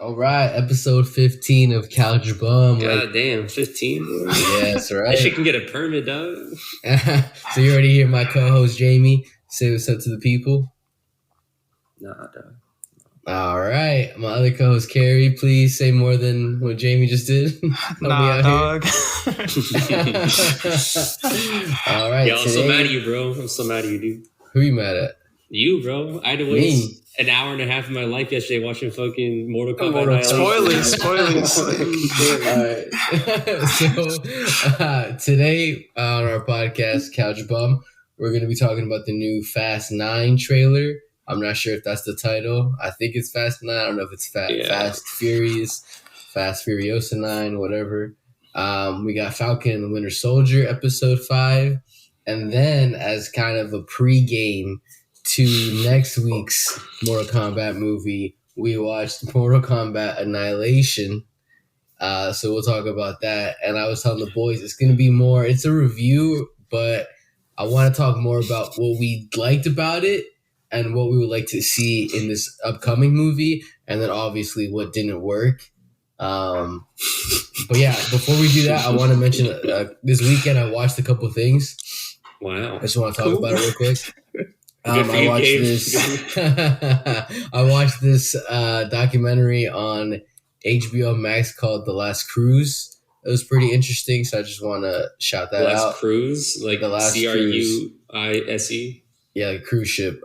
All right, episode 15 of Couch Bum. God damn, 15? Yeah, that's right. That shit can get a permit, dog. So you already hear my co-host Jamie say what's up to the people? Nah, dog. All right, my other co-host Carrie, please say more than what Jamie just did. Nah, dog. All right, I'm so mad at you, bro. I'm so mad at you, dude. Who are you mad at? You, bro. I had to waste an hour and a half of my life yesterday watching fucking Mortal Kombat. Spoilers. All right. So today on our podcast, Couch Bum, we're going to be talking about the new Fast 9 trailer. I'm not sure if that's the title. I think it's Fast 9. I don't know if it's Fast Furious, Fast Furiosa 9, whatever. We got Falcon and the Winter Soldier, episode 5. And then as kind of a pregame to next week's Mortal Kombat movie, we watched Mortal Kombat Annihilation. So we'll talk about that. And I was telling the boys, it's going to be more, it's a review, but I want to talk more about what we liked about it and what we would like to see in this upcoming movie. And then obviously what didn't work. But yeah, before we do that, I want to mention this weekend I watched a couple things. Wow. I just want to talk about it real quick. I watched this documentary on HBO Max called The Last Cruise. It was pretty interesting, so I just want to shout that out. The Last Cruise? Like The Last Cruise? Yeah, like cruise ship.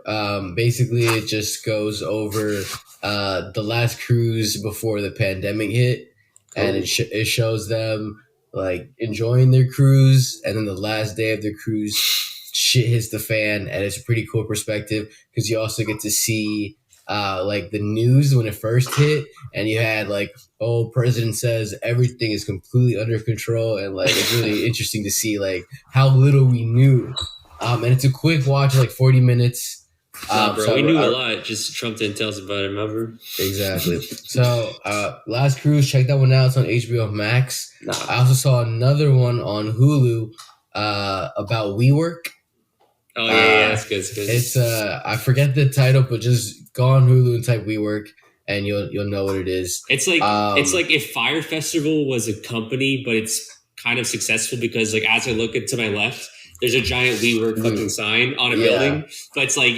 Basically, it just goes over the last cruise before the pandemic hit, and it shows them like enjoying their cruise, and then the last day of their cruise, shit hits the fan, and it's a pretty cool perspective because you also get to see like the news when it first hit, and you had like, president says everything is completely under control, and like it's really interesting to see like how little we knew. And it's a quick watch, like 40 minutes. We knew a lot. Just Trump didn't tell us about it, remember? Exactly. So, Last Cruise, check that one out. It's on HBO Max. I also saw another one on Hulu about WeWork. Oh, yeah, that's good. It's I forget the title, but just go on Hulu and type WeWork, and you'll know what it is. It's like if Fire Festival was a company, but it's kind of successful because, like, as I look to my left, there's a giant WeWork fucking sign on a building. But it's like,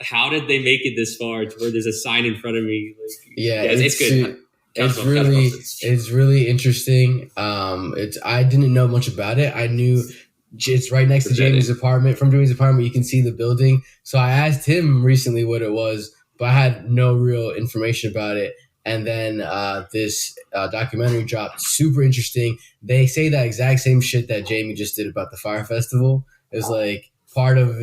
how did they make it this far to where there's a sign in front of me? Like, it's good. It's really interesting. I didn't know much about it. I knew it's right next to Jamie's apartment. From Jamie's apartment, you can see the building. So I asked him recently what it was, but I had no real information about it. And then this documentary dropped, super interesting. They say that exact same shit that Jamie just did about the Fire Festival. It was like part of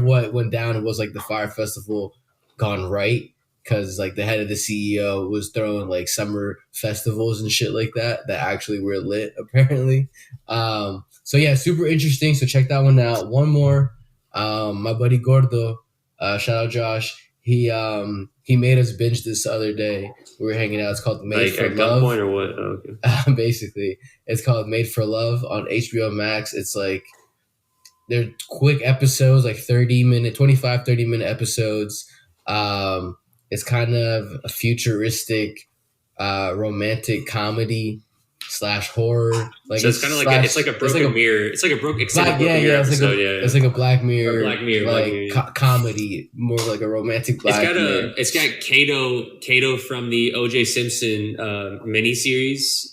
what went down was like the Fire Festival gone right, because like the head of the CEO was throwing like summer festivals and shit like that actually were lit apparently. So yeah, super interesting. So check that one out. One more, my buddy Gordo, shout out Josh. He made us binge this other day. We were hanging out. It's called Made for Love. Gunpoint or what? Oh, okay. Basically, it's called Made for Love on HBO Max. It's like they're quick episodes, like 30 minute episodes. It's kind of a futuristic romantic comedy / horror. Like, so it's kind of like it's like a broken mirror. It's like a broken mirror episode. It's like a Black Mirror, like comedy, more like a romantic Black Mirror. It's got Kato from the O.J. Simpson miniseries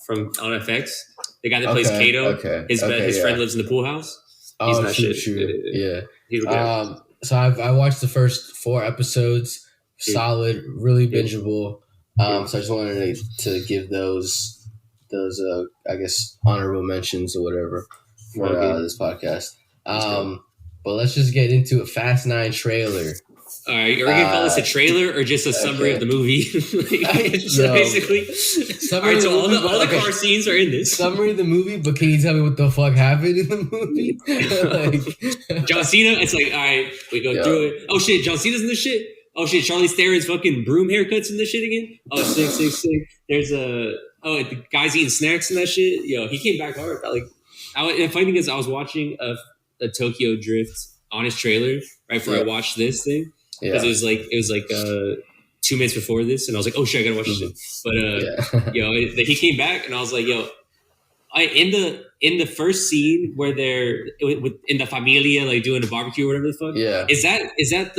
from on FX. The guy that plays Kato. His friend lives in the pool house. He's not shit. Yeah. So I watched the first 4 episodes. Solid, really bingeable. So I just wanted to give those I guess honorable mentions or whatever for this podcast. But let's just get into a Fast 9 trailer. All right, are we gonna call this a trailer or just a summary of the movie? Basically, summary. All right, so all the car scenes are in this summary of the movie. But can you tell me what the fuck happened in the movie? John Cena. It's like, all right, we go through it. Oh shit, John Cena's in this shit. Oh shit, Charlize Theron's fucking broom haircuts in this shit again. Oh, sick. There's the guy's eating snacks and that shit. He came back hard. The funny thing is, I was watching a Tokyo Drift on his trailer right before I watched this thing because it was like 2 minutes before this, and I was like, oh shit, I gotta watch this shit. But he came back, and I was like, yo, in the first scene where they're in the familia, like doing a barbecue or whatever the fuck. Yeah. Is that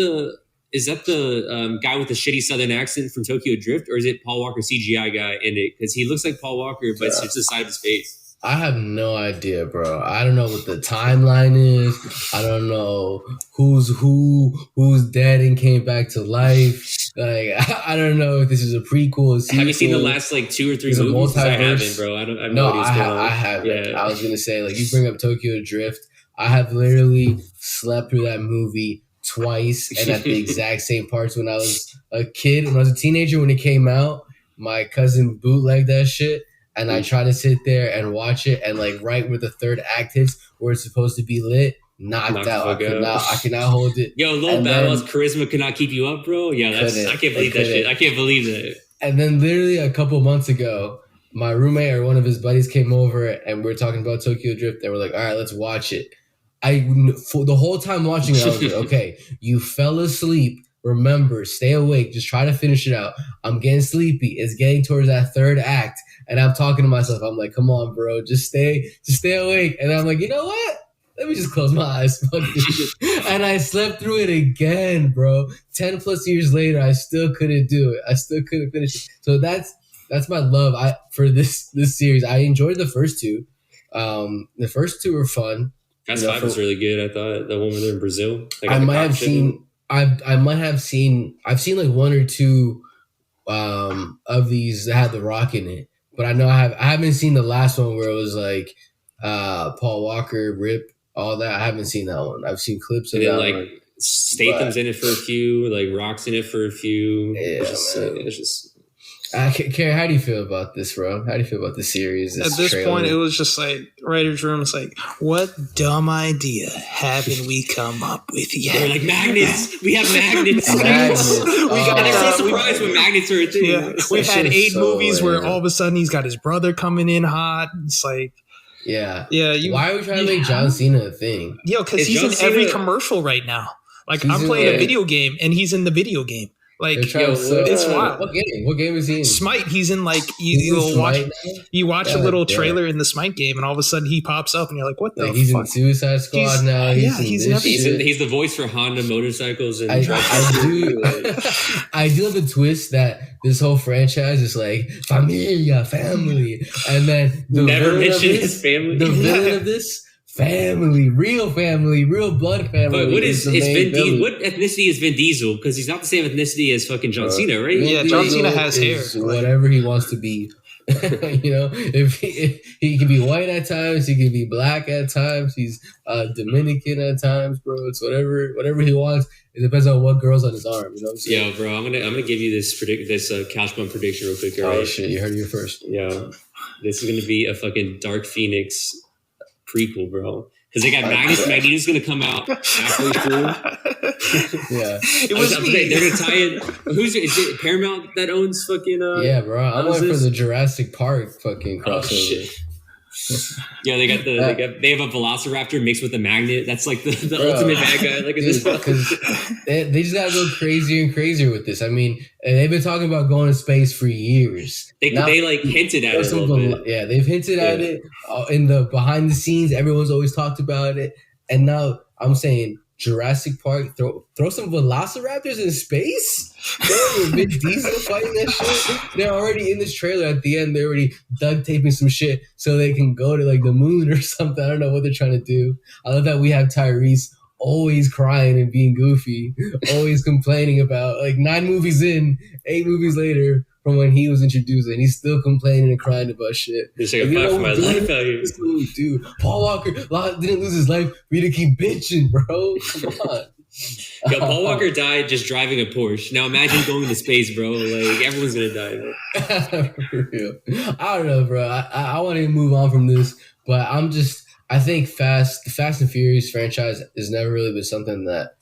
the guy with the shitty southern accent from Tokyo Drift, or is it Paul Walker CGI guy in it? Because he looks like Paul Walker, but it's just the side of his face. I have no idea, bro. I don't know what the timeline is. I don't know who's dead and came back to life. Like, I don't know if this is a prequel. A sequel. Have you seen the last like 2 or 3 movies? I haven't, bro. I have no idea what's going on. I haven't. Yeah. I was gonna say, like, you bring up Tokyo Drift. I have literally slept through that movie twice and at the exact same parts when I was a kid. When I was a teenager, when it came out, my cousin bootlegged that shit. And I try to sit there and watch it, and like right where the third act hits, where it's supposed to be lit, knocked out. I cannot hold it. Yo, Lil Bow's charisma could not keep you up, bro. Yeah, I can't believe that shit. I can't believe that. And then literally a couple months ago, my roommate or one of his buddies came over, and we were talking about Tokyo Drift, and we're like, all right, let's watch it. For the whole time watching it, I was like, okay, you fell asleep. Remember, stay awake. Just try to finish it out. I'm getting sleepy. It's getting towards that third act. And I'm talking to myself. I'm like, come on, bro. Just stay awake. And I'm like, you know what? Let me just close my eyes. And I slept through it again, bro. 10 plus years later, I still couldn't do it. I still couldn't finish it. So that's my love for this series. I enjoyed the first two. The first two were fun. Fast Five was really good. I thought the one where they're in Brazil. I might have seen. I've seen like 1 or 2 of these that had The Rock in it, but I know I haven't seen the last one where it was like Paul Walker, Rip, all that. I haven't seen that one. I've seen clips of that like one. Statham's in it for a few, like Rock's in it for a few. Yeah, it's just. Kerry, how do you feel about this, bro? How do you feel about the series? At this point, it was just like writer's room. It's like, what dumb idea haven't we come up with yet? They're like magnets. We have magnets. They're so surprised when magnets are a thing. Yeah. We've had 8 movies where all of a sudden he's got his brother coming in hot. It's like, yeah. Why are we trying to make John Cena a thing? Yo, because he's in every commercial right now. Like, I'm playing a video game and he's in the video game. Like, it's wild. What game is he in? Smite. He's in like you watch a little trailer in the Smite game, and all of a sudden he pops up, and you're like, "What the?" He's in Suicide Squad now. He's the voice for Honda motorcycles and. I do love the twist that this whole franchise is like familia, family, and then never mention his family. The villain of this. Family, real blood family. But what is Vin Diesel? What ethnicity is Vin Diesel? Because he's not the same ethnicity as fucking John Cena, right? Yeah, John Cena has hair. Whatever he wants to be. You know, if he can be white at times, he can be black at times. He's Dominican at times, bro. It's whatever he wants. It depends on what girl's on his arm. You know what I'm saying? Yeah, bro. I'm gonna give you this couch bump prediction real quick. Oh shit! You heard it here first. Yeah, this is gonna be a fucking Dark Phoenix prequel, bro. Because they got Magnus. Magneto's going to come out halfway through. Yeah. It was they're going to tie in. Is it Paramount that owns fucking... yeah, bro. I'm waiting for the Jurassic Park fucking crossover. Oh, shit. Yeah, they have a Velociraptor mixed with a magnet. That's like the ultimate bad guy. Like in this because they just gotta go crazier and crazier with this. I mean, they've been talking about going to space for years. They like hinted at it a little bit. Yeah, they've hinted at it in the behind the scenes. Everyone's always talked about it, and now I'm saying Jurassic Park, throw some velociraptors in space? Vin Diesel fighting that shit? They're already in this trailer at the end. They're already duct taping some shit so they can go to like the moon or something. I don't know what they're trying to do. I love that we have Tyrese always crying and being goofy, always complaining about like 9 movies in, 8 movies later from when he was introduced, and he's still complaining and crying about shit. It's like a fight for my life out here. Dude, Paul Walker didn't lose his life for you to keep bitching, bro. Come on. Yo, Paul Walker died just driving a Porsche. Now imagine going to space, bro. Like, everyone's gonna die, bro. For real. I don't know, bro. I want to move on from this, but I think the Fast and Furious franchise has never really been something that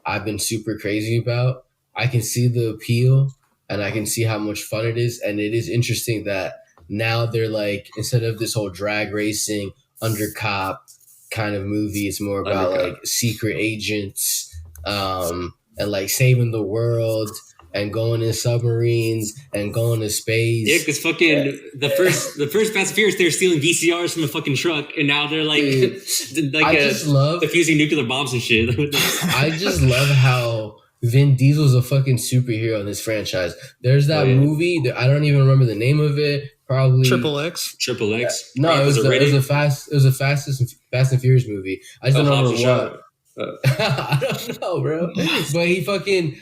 I've been super crazy about. I can see the appeal, and I can see how much fun it is. And it is interesting that now they're like, instead of this whole drag racing, under cop kind of movie, it's more about like secret agents and like saving the world. and going in submarines and going to space. Yeah, because fucking the first Fast and Furious, they're stealing VCRs from a fucking truck, and now they're like, defusing nuclear bombs and shit. I just love how Vin Diesel's a fucking superhero in this franchise. There's that movie that I don't even remember the name of it. Probably Triple X. No, it was a Fast and Furious movie. I just don't remember what. I don't know, bro. But he fucking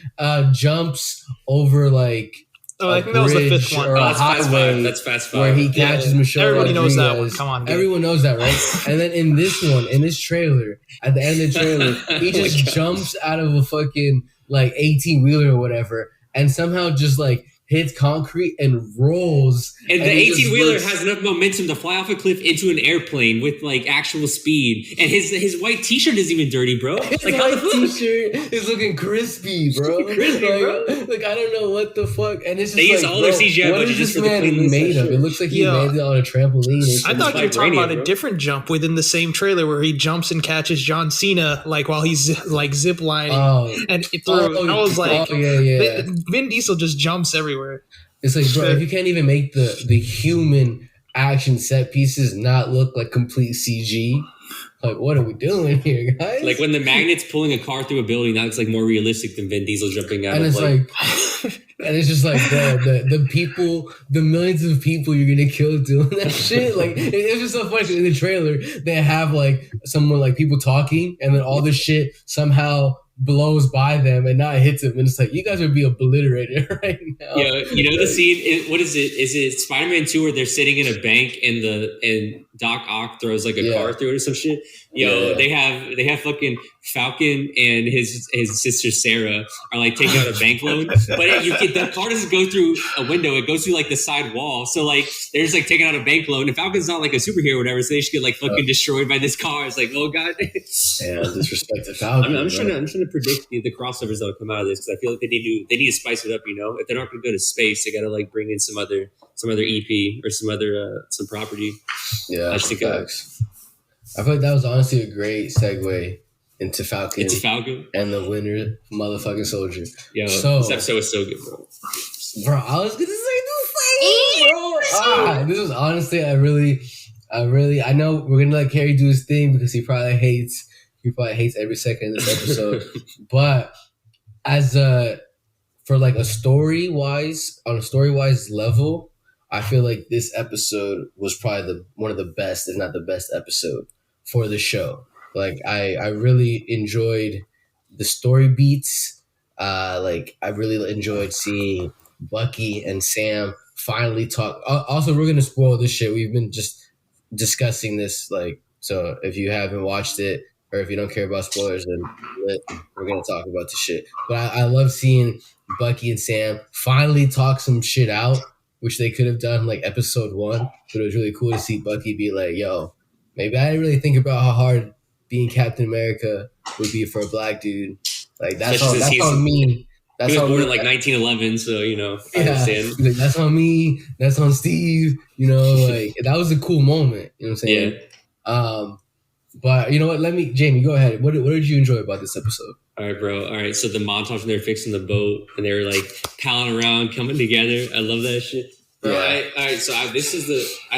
jumps over like. Oh, I think that was the fifth one. That's Fast Five. That's Fast Five. Where he catches Michelle. Everybody knows that one. Come on, dude. Everyone knows that, right? And then in this one, in this trailer, at the end of the trailer, he just jumps out of a fucking like 18-wheeler or whatever, and somehow just like hits concrete and rolls. And the 18-wheeler has enough momentum to fly off a cliff into an airplane with like actual speed. And his white t-shirt isn't even dirty, bro. His white t-shirt is looking crispy, bro. Bro. Like I don't know what the fuck. And it's just they use all their CGI budget just for the clean made of. It looks like he made it on a trampoline. I thought you were talking about a different jump within the same trailer where he jumps and catches John Cena like while he's like zip lining. And I was like, Vin Diesel just jumps everywhere. It's like, bro, if you can't even make the human action set pieces not look like complete CG, like what are we doing here, guys? Like when the magnet's pulling a car through a building, that looks like more realistic than Vin Diesel jumping out. And it's and it's just like the people, the millions of people you're gonna kill doing that shit. Like it's just so funny. In the trailer, they have like someone like people talking, and then all this shit somehow blows by them and not hits them, and it's like you guys would be obliterated right now. Yeah, you know the scene. What is it? Is it Spider-Man 2 where they're sitting in a bank and Doc Ock throws like a car through it or some shit? They have fucking Falcon and his sister Sarah are like taking out a bank loan, but the car doesn't go through a window; it goes through like the side wall. So like they're just like taking out a bank loan, and Falcon's not like a superhero or whatever, so they should get like fucking destroyed by this car. It's like, oh god, disrespect to Falcon. I'm trying to predict the crossovers that'll come out of this because I feel like they need to spice it up. You know, if they're not going to go to space, they got to like bring in some other EP or some property. Yeah, I just think I feel like that was honestly a great segue into Falcon. And the winter motherfucking soldier. Yeah, this episode was so good, bro. Bro, I was gonna say the same, bro. This was honestly, I know we're gonna let Carrie do his thing because he probably hates every second of this episode. But for like a story wise level, I feel like this episode was probably one of the best, if not the best episode for the show. Like I really enjoyed the story beats. Like I really enjoyed seeing Bucky and Sam finally talk. Also, we're gonna spoil this shit. We've been just discussing this, like, so if you haven't watched it or if you don't care about spoilers, then we're gonna talk about the shit. But I love seeing Bucky and Sam finally talk some shit out, which they could have done like episode 1. But it was really cool to see Bucky be like, "Yo, maybe I didn't really think about how hard being Captain America would be for a black dude." Like that's on me. He was born in like 1911, so you know. I understand. Like, that's on me. That's on Steve. You know, like that was a cool moment. You know what I'm saying? Yeah. But you know what? Jamie, go ahead. What did you enjoy about this episode? All right, bro. All right. So the montage when they're fixing the boat and they were like palling around, coming together. I love that shit. Bro, yeah. All right. So I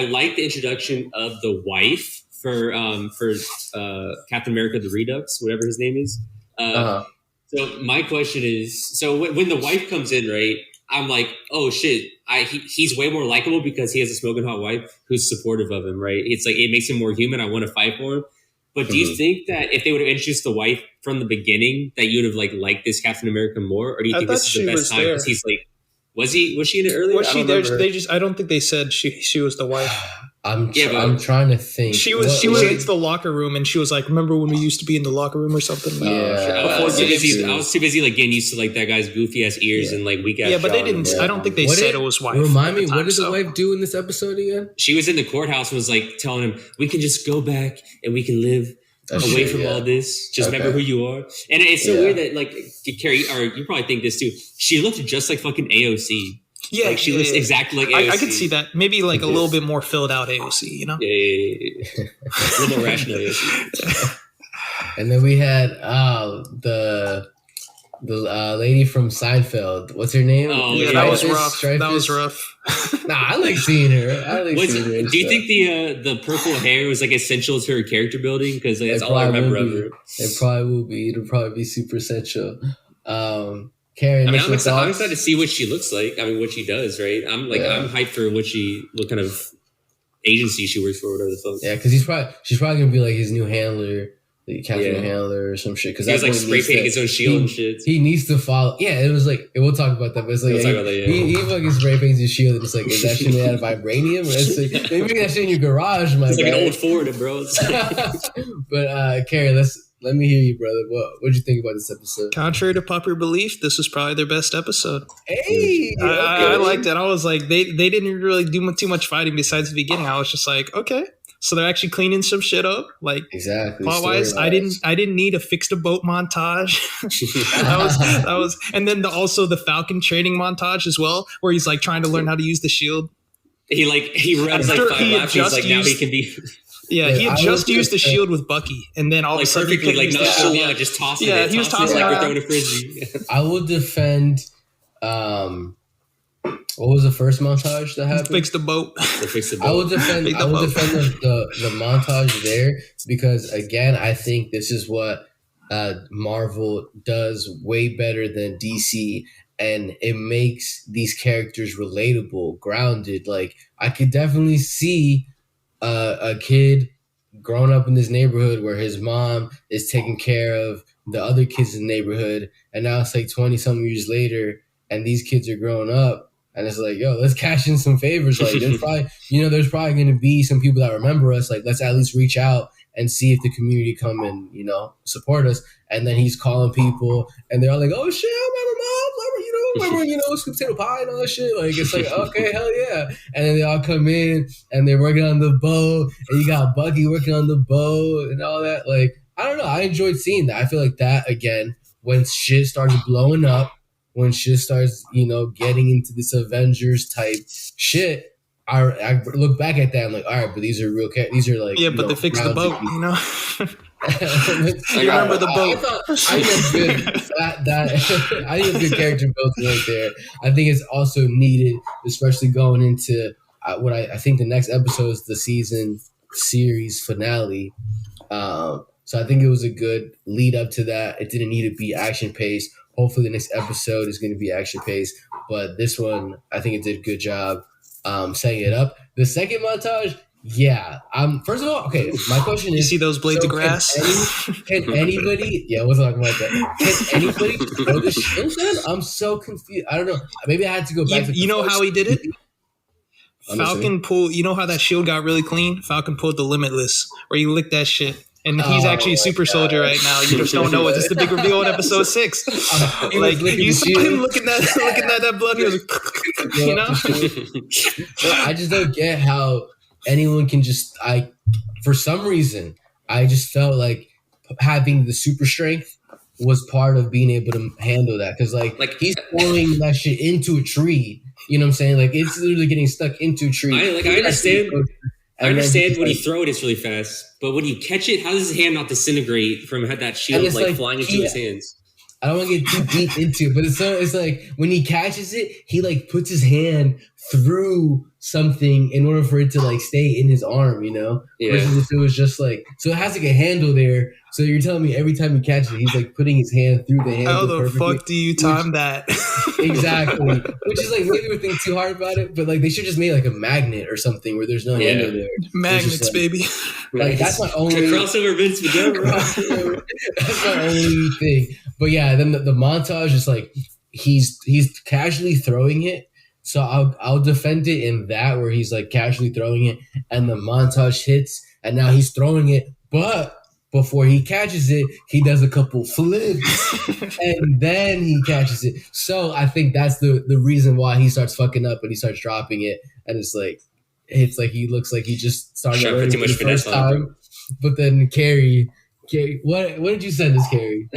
like the introduction of the wife for Captain America, the Redux, whatever his name is. So my question is, so when the wife comes in, right? I'm like, oh shit, he's way more likable because he has a smoking hot wife who's supportive of him, right? It's like it makes him more human. I want to fight for him. But do you think that if they would have introduced the wife from the beginning, that you would have liked this Captain America more, or do you think this is the best time because he's like, was she in it earlier? Was she there? I don't think they said she was the wife. I'm trying to think. She was in the locker room and she was like, "Remember when we used to be in the locker room or something?" I was too busy like getting used to like that guy's goofy ass ears and like weak ass. Yeah, but they didn't. I don't think they said it was wife. Remind me, what did the wife do in this episode again? She was in the courthouse and was like telling him, "We can just go back and we can live away from all this. Just remember who you are." And it's so weird that like Carrie, or you probably think this too. She looked just like fucking AOC. Yeah, like she looks exactly like AOC. I could see that. Maybe like a little bit more filled out AOC, you know? Yeah. A little more rational AOC. And then we had The lady from Seinfeld. What's her name? Oh, yeah, that was rough. That was rough. Nah, I like seeing her. Do you think the purple hair was like essential to her character building? Because that's all I remember of her. It probably will be. It'll probably be super essential. Karen, I'm excited to see what she looks like. I mean, what she does, right? I'm hyped for what kind of agency she works for, whatever the fuck. Yeah, because she's probably gonna be like his new handler. The captain handler or some shit. Because he was like spray painting his own shield and shit. He needs to follow. Yeah, it was like we'll talk about that. But it's like he fucking spray paints his shield. And it's like, is that shit made out of vibranium? It's like, maybe that shit in your garage, my. It's like an old Ford, bro. But Carrie, let me hear you, brother. What'd you think about this episode? Contrary to popular belief, this was probably their best episode. Hey, I liked it. I was like, they didn't really do too much fighting besides the beginning. I was just like, okay. So they're actually cleaning some shit up, like exactly. Plot wise, I didn't need a fix the boat montage. that was, and then also the Falcon training montage as well, where he's like trying to learn how to use the shield. He runs like 5 laps. He's like, now he can be. Yeah, he had just used the shield with Bucky, and then all of a sudden perfectly, like not so long, just tossing it. Yeah, he was tossing it like we're throwing a frisbee. I will defend. What was the first montage that happened? Fix the boat. I will defend the montage there because again, I think this is what Marvel does way better than DC, and it makes these characters relatable, grounded. Like I could definitely see a kid growing up in this neighborhood where his mom is taking care of the other kids in the neighborhood, and now it's like 20-something years later, and these kids are growing up. And it's like, yo, let's cash in some favors. Like, there's probably going to be some people that remember us. Like, let's at least reach out and see if the community come and, support us. And then he's calling people, and they're all like, oh, shit, I remember scoop potato pie and all that shit. Like, it's like, okay, hell yeah. And then they all come in, and they're working on the bow, and you got Bucky working on the bow and all that. Like, I don't know. I enjoyed seeing that. I feel like that, again, when shit starts blowing up, when shit starts, getting into this Avengers type shit, I look back at that and like, all right, but these are real characters. These are like, but they fixed the boat, I remember the boat. I think it's good character built right there. I think it's also needed, especially going into what I think the next episode is the series finale. So I think it was a good lead up to that. It didn't need to be action paced. Hopefully the next episode is going to be action paced, but this one, I think it did a good job setting it up. The second montage, yeah. First of all, okay, my question is... You see those blades of grass? Can anybody... Yeah, we'll talk about that. Can anybody throw the shield then? I'm so confused. I don't know. Maybe I had to go back to... You know how he did it? Falcon pulled... You know how that shield got really clean? Falcon pulled the Limitless, where you licked that shit. And he's actually a super soldier right now. You just don't know it. It's the big reveal in episode 6. Like you saw him looking at that blood. He was like, I just don't get how anyone can just. For some reason, I just felt like having the super strength was part of being able to handle that because like he's throwing that shit into a tree. You know what I'm saying? Like it's literally getting stuck into a tree. I understand. I understand when you throw it, it's really fast. But when you catch it, how does his hand not disintegrate from that shield flying into his hands? I don't want to get too deep into it, but it's like when he catches it, he like puts his hand through something in order for it to like stay in his arm, Yeah. Versus if it was just like, so it has like a handle there. So you're telling me every time he catches it, he's like putting his hand through the handle. How the fuck do you time that? Exactly. Which is like, maybe we're thinking too hard about it, but like they should just make like a magnet or something where there's no handle there. Magnets, like, baby. Like that's my only crossover Vince McGill. That's my only thing. But yeah, then the montage is like he's casually throwing it. So I'll defend it in that where he's like casually throwing it and the montage hits and now he's throwing it, but before he catches it, he does a couple flips and then he catches it. So I think that's the reason why he starts fucking up and he starts dropping it. And it's like he looks like he just started learning for the first time. But then Carrie, what did you send us, Carrie?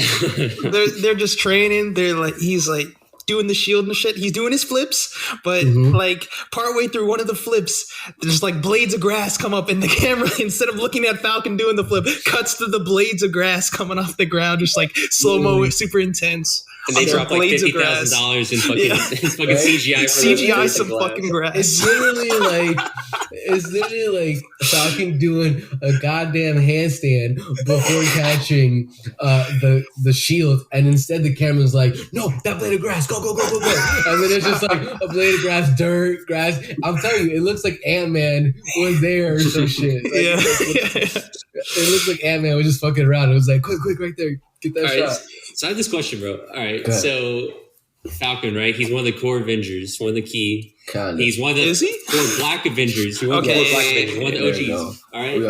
They're just training. He's like doing the shield and shit. He's doing his flips, but like partway through one of the flips, there's like blades of grass come up in the camera. Instead of looking at Falcon doing the flip, cuts to the blades of grass coming off the ground, just like slow-mo, super intense. And they drop like $50,000 in fucking CGI. CGI some fucking grass. It's literally like Falcon doing a goddamn handstand before catching the shield, and instead the camera's like, no, that blade of grass, go, and then it's just like a blade of grass, dirt, grass. I'm telling you, it looks like Ant-Man was there or some shit. Like, it looks like Ant-Man was just fucking around. It was like, quick, right there, get that shot. Right, so I have this question, bro. All right, so Falcon, right? He's one of the core Avengers, one of the key. Kinda. He's one of the core Black Avengers. One of the OGs. All right,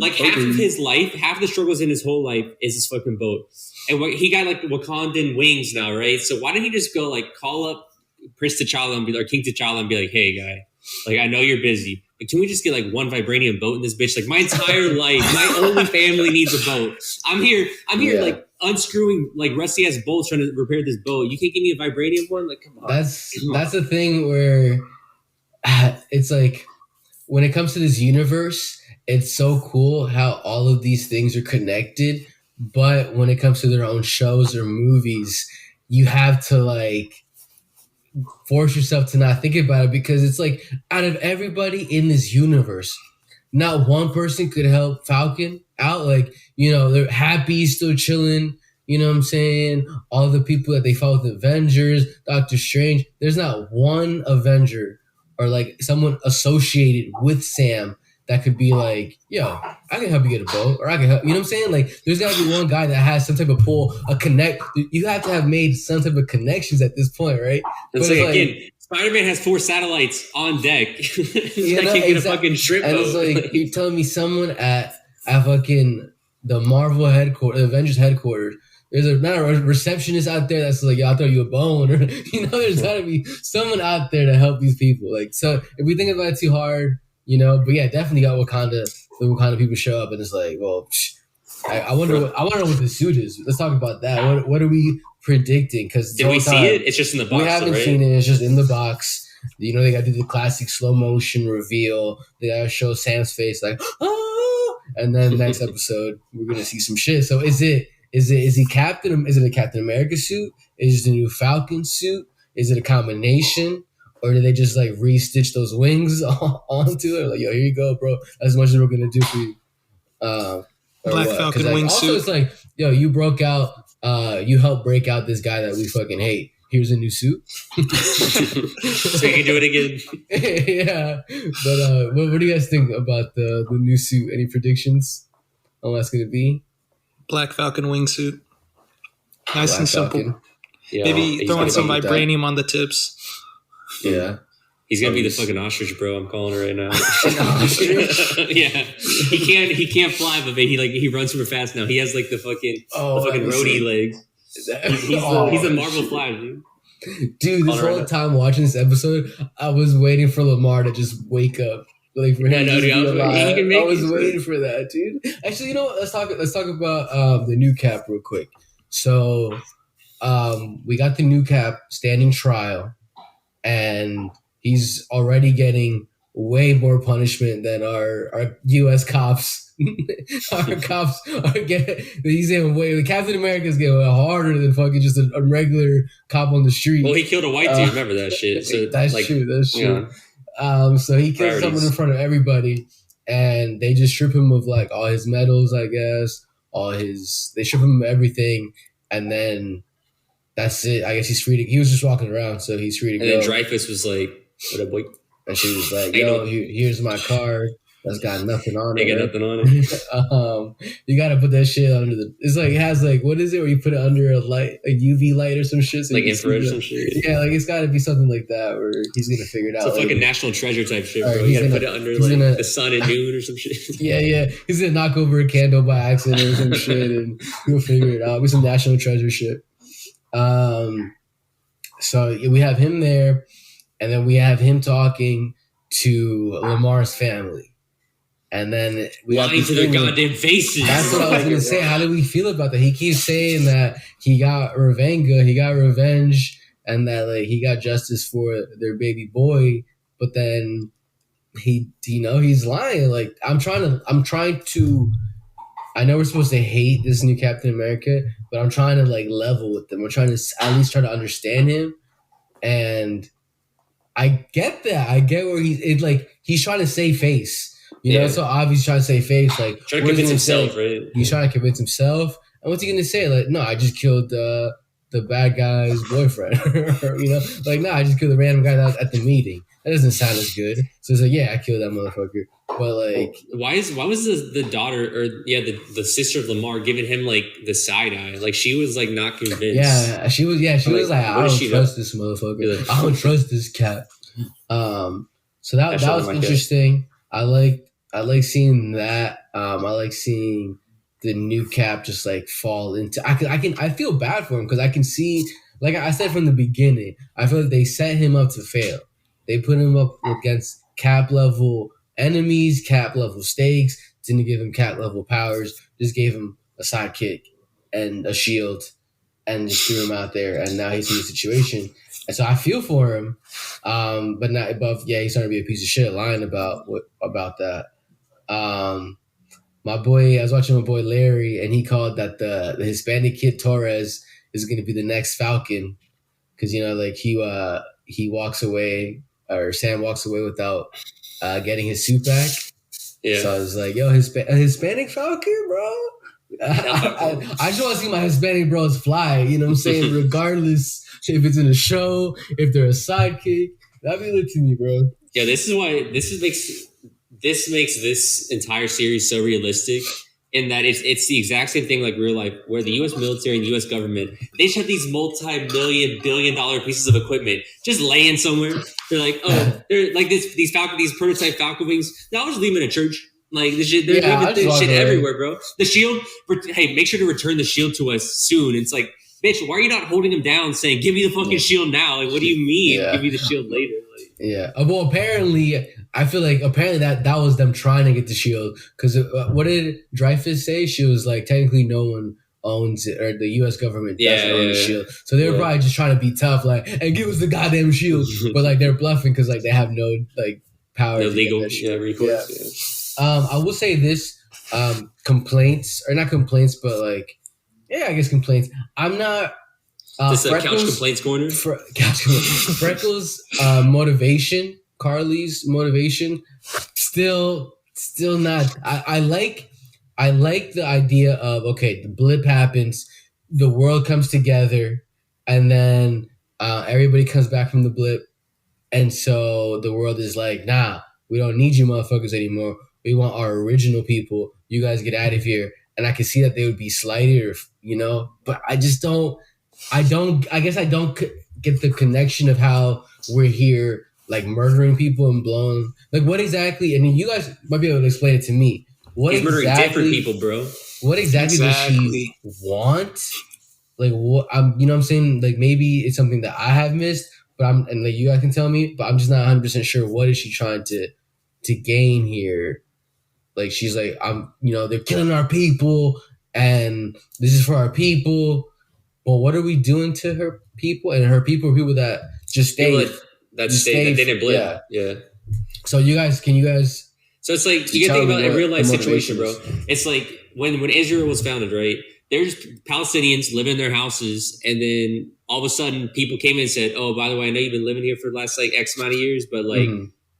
like half of his life, half of the struggles in his whole life is his fucking boat. And he got like Wakandan wings now, right? So why didn't he just go like call up Prince T'Challa and or King T'Challa and be like, hey, guy, like I know you're busy. Like, can we just get like one vibranium boat in this bitch? Like my entire life, my only family needs a boat. I'm here like unscrewing like rusty ass bolts trying to repair this boat. You can't give me a vibranium one? Like, come on. That's the thing where it's like when it comes to this universe, it's so cool how all of these things are connected. But when it comes to their own shows or movies, you have to like force yourself to not think about it, because it's like out of everybody in this universe, not one person could help Falcon out. Like, you know, they're happy, still chilling. You know what I'm saying? All the people that they fought with, Avengers, Doctor Strange. There's not one Avenger or like someone associated with Sam that could be like, yo, I can help you get a boat, or I can help. You know what I'm saying? Like, there's got to be one guy that has some type of pull, a connect. You have to have made some type of connections at this point, right? It's like, again, Spider-Man has 4 satellites on deck. He can get a fucking shrimp boat. And it's like, you're telling me someone at fucking the Marvel headquarters, the Avengers headquarters, there's a receptionist out there that's like, yo, I'll throw you a bone. Or, you know, there's got to be someone out there to help these people. Like, so if we think about it too hard, you know, but yeah, definitely got Wakanda. The Wakanda people show up, and it's like, well, I wonder know what the suit is. Let's talk about that. What are we predicting? Because did we see it? It's just in the box. We haven't seen it. It's just in the box. You know, they got to do the classic slow motion reveal. They got to show Sam's face, like, oh, and then next episode we're gonna see some shit. So is it a Captain America suit? Is it a new Falcon suit? Is it a combination? Or do they just like re-stitch those wings onto it? Like, yo, here you go, bro. That's as much as we're gonna do for you. Black Falcon like, wingsuit. Also, it's like, yo, you broke out. You helped break out this guy that we fucking hate. Here's a new suit. So you can do it again. Yeah, but what do you guys think about the new suit? Any predictions on what it's gonna be? Black Falcon wingsuit. Nice Black and simple. Falcon. Yeah, maybe throwing some vibranium on the tips. Yeah. He's gonna be the fucking ostrich, bro. I'm calling it right now. Yeah, he can't fly, but he runs super fast now. He has like the fucking roadie legs. He's a Marvel Flash, dude. Dude, this whole time watching this episode, I was waiting for Lamar to just wake up. Like for him to be alive. I was waiting for that, dude. Actually, you know what? Let's talk about the new Cap real quick. So, we got the new Cap standing trial. And he's already getting way more punishment than our U.S. cops. Our cops are getting. He's getting way. The Captain America's getting harder than fucking just a regular cop on the street. Well, he killed a white dude. Remember that shit? So that's true. That's true. Yeah. So he kills someone in front of everybody, and they just strip him of like all his medals, I guess. They strip him of everything, and then. That's it. I guess he's free to. He was just walking around, so he's free to go. And then Dreyfus was like, "What up, boy?" And she was like, "Yo, here's my card. That's got nothing on it. Ain't got nothing on it. You gotta put that shit under the. It's like it has like what is it where you put it under a light, a UV light or some shit, so like infrared or some shit. Yeah, like it's got to be something like that where he's gonna figure it out. It's a fucking national treasure type shit, bro. You gotta put it under the sun at noon or some shit. Yeah. He's gonna knock over a candle by accident or some shit, and he'll figure it out. With some national treasure shit. So we have him there, and then we have him talking to Lamar's family, and then we lying to their goddamn faces. That's what I was gonna say. How do we feel about that? He keeps saying that he got revenge, and that like he got justice for their baby boy, but then he's lying. Like I'm trying to I know we're supposed to hate this new Captain America, but I'm trying to like level with them. I'm trying to at least try to understand him, and I get that. I get where he's trying to save face. You know, so obviously trying to save face. Like trying to convince himself, right? He's trying to convince himself. And what's he gonna say? Like, no, I just killed the bad guy's boyfriend. You know, like, no, I just killed the random guy that was at the meeting. That doesn't sound as good. So it's like, yeah, I killed that motherfucker. But like, why was the daughter or the sister of Lamar giving him like the side eye? Like she was like not convinced. Yeah, she was. Yeah, she was like, I don't trust this motherfucker. Like, I don't trust this cat. So that was interesting. I like seeing that. I like seeing the new Cap just like fall into. I feel bad for him because I can see, like I said from the beginning, I feel like they set him up to fail. They put him up against Cap level enemies, Cap level stakes. Didn't give him Cap level powers. Just gave him a sidekick and a shield, and just threw him out there. And now he's in the situation. And so I feel for him, but he's starting to be a piece of shit lying about that. I was watching my boy Larry, and he called that the Hispanic kid Torres is going to be the next Falcon, because you know, like he walks away, or Sam walks away without getting his suit back. Yeah. So I was like, yo, a Hispanic Falcon, bro. I just want to see my Hispanic bros fly. You know what I'm saying? Regardless if it's in a show, if they're a sidekick, that'd be lit to me, bro. Yeah, this is why this makes this entire series so realistic, in that it's the exact same thing like real life, where the U.S. military and U.S. government, they just have these multi-million, billion-dollar pieces of equipment just laying somewhere. They're like, they're like these prototype Falcon wings. Now I'll just leave them in a church. Like this shit, they're leaving this shit everywhere, bro. The shield, hey, make sure to return the shield to us soon. It's like, bitch, why are you not holding him down, saying, "Give me the fucking shield now"? Like, what do you mean? Give me the shield later. Like, well, apparently, I feel like that was them trying to get the shield. Because what did Dreyfus say? She was like, technically, no one owns it, or the U.S. government doesn't own the shield. So they were probably just trying to be tough, like, "Hey, give us the goddamn shield." But like, they're bluffing because like they have no like power. No legal recourse. I will say this: complaints, or not complaints, but like, I guess complaints. I'm not. This is a couch complaints corner. Freckles' motivation, Carly's motivation, still not. I like the idea of, okay, the blip happens, the world comes together, and then everybody comes back from the blip, and so the world is like, nah, we don't need you motherfuckers anymore. We want our original people. You guys get out of here. And I can see that they would be slighted, you know, but I guess I don't get the connection of how we're here, like murdering people and blowing, like what exactly, and you guys might be able to explain it to me. He's murdering different people, bro. What exactly does she want? Like, what, you know what I'm saying? Like, maybe it's something that I have missed, but and like you guys can tell me, but I'm just not 100% sure what is she trying to gain here. Like, she's like, they're killing our people, and this is for our people. Well, what are we doing to her people? And her people are people that just stayed. That they didn't blip. Yeah. So can you guys? So it's like, you gotta think about a real life situation, bro. It's like when Israel was founded, right? There's Palestinians living in their houses, and then all of a sudden people came in and said, "Oh, by the way, I know you've been living here for the last like X amount of years, but like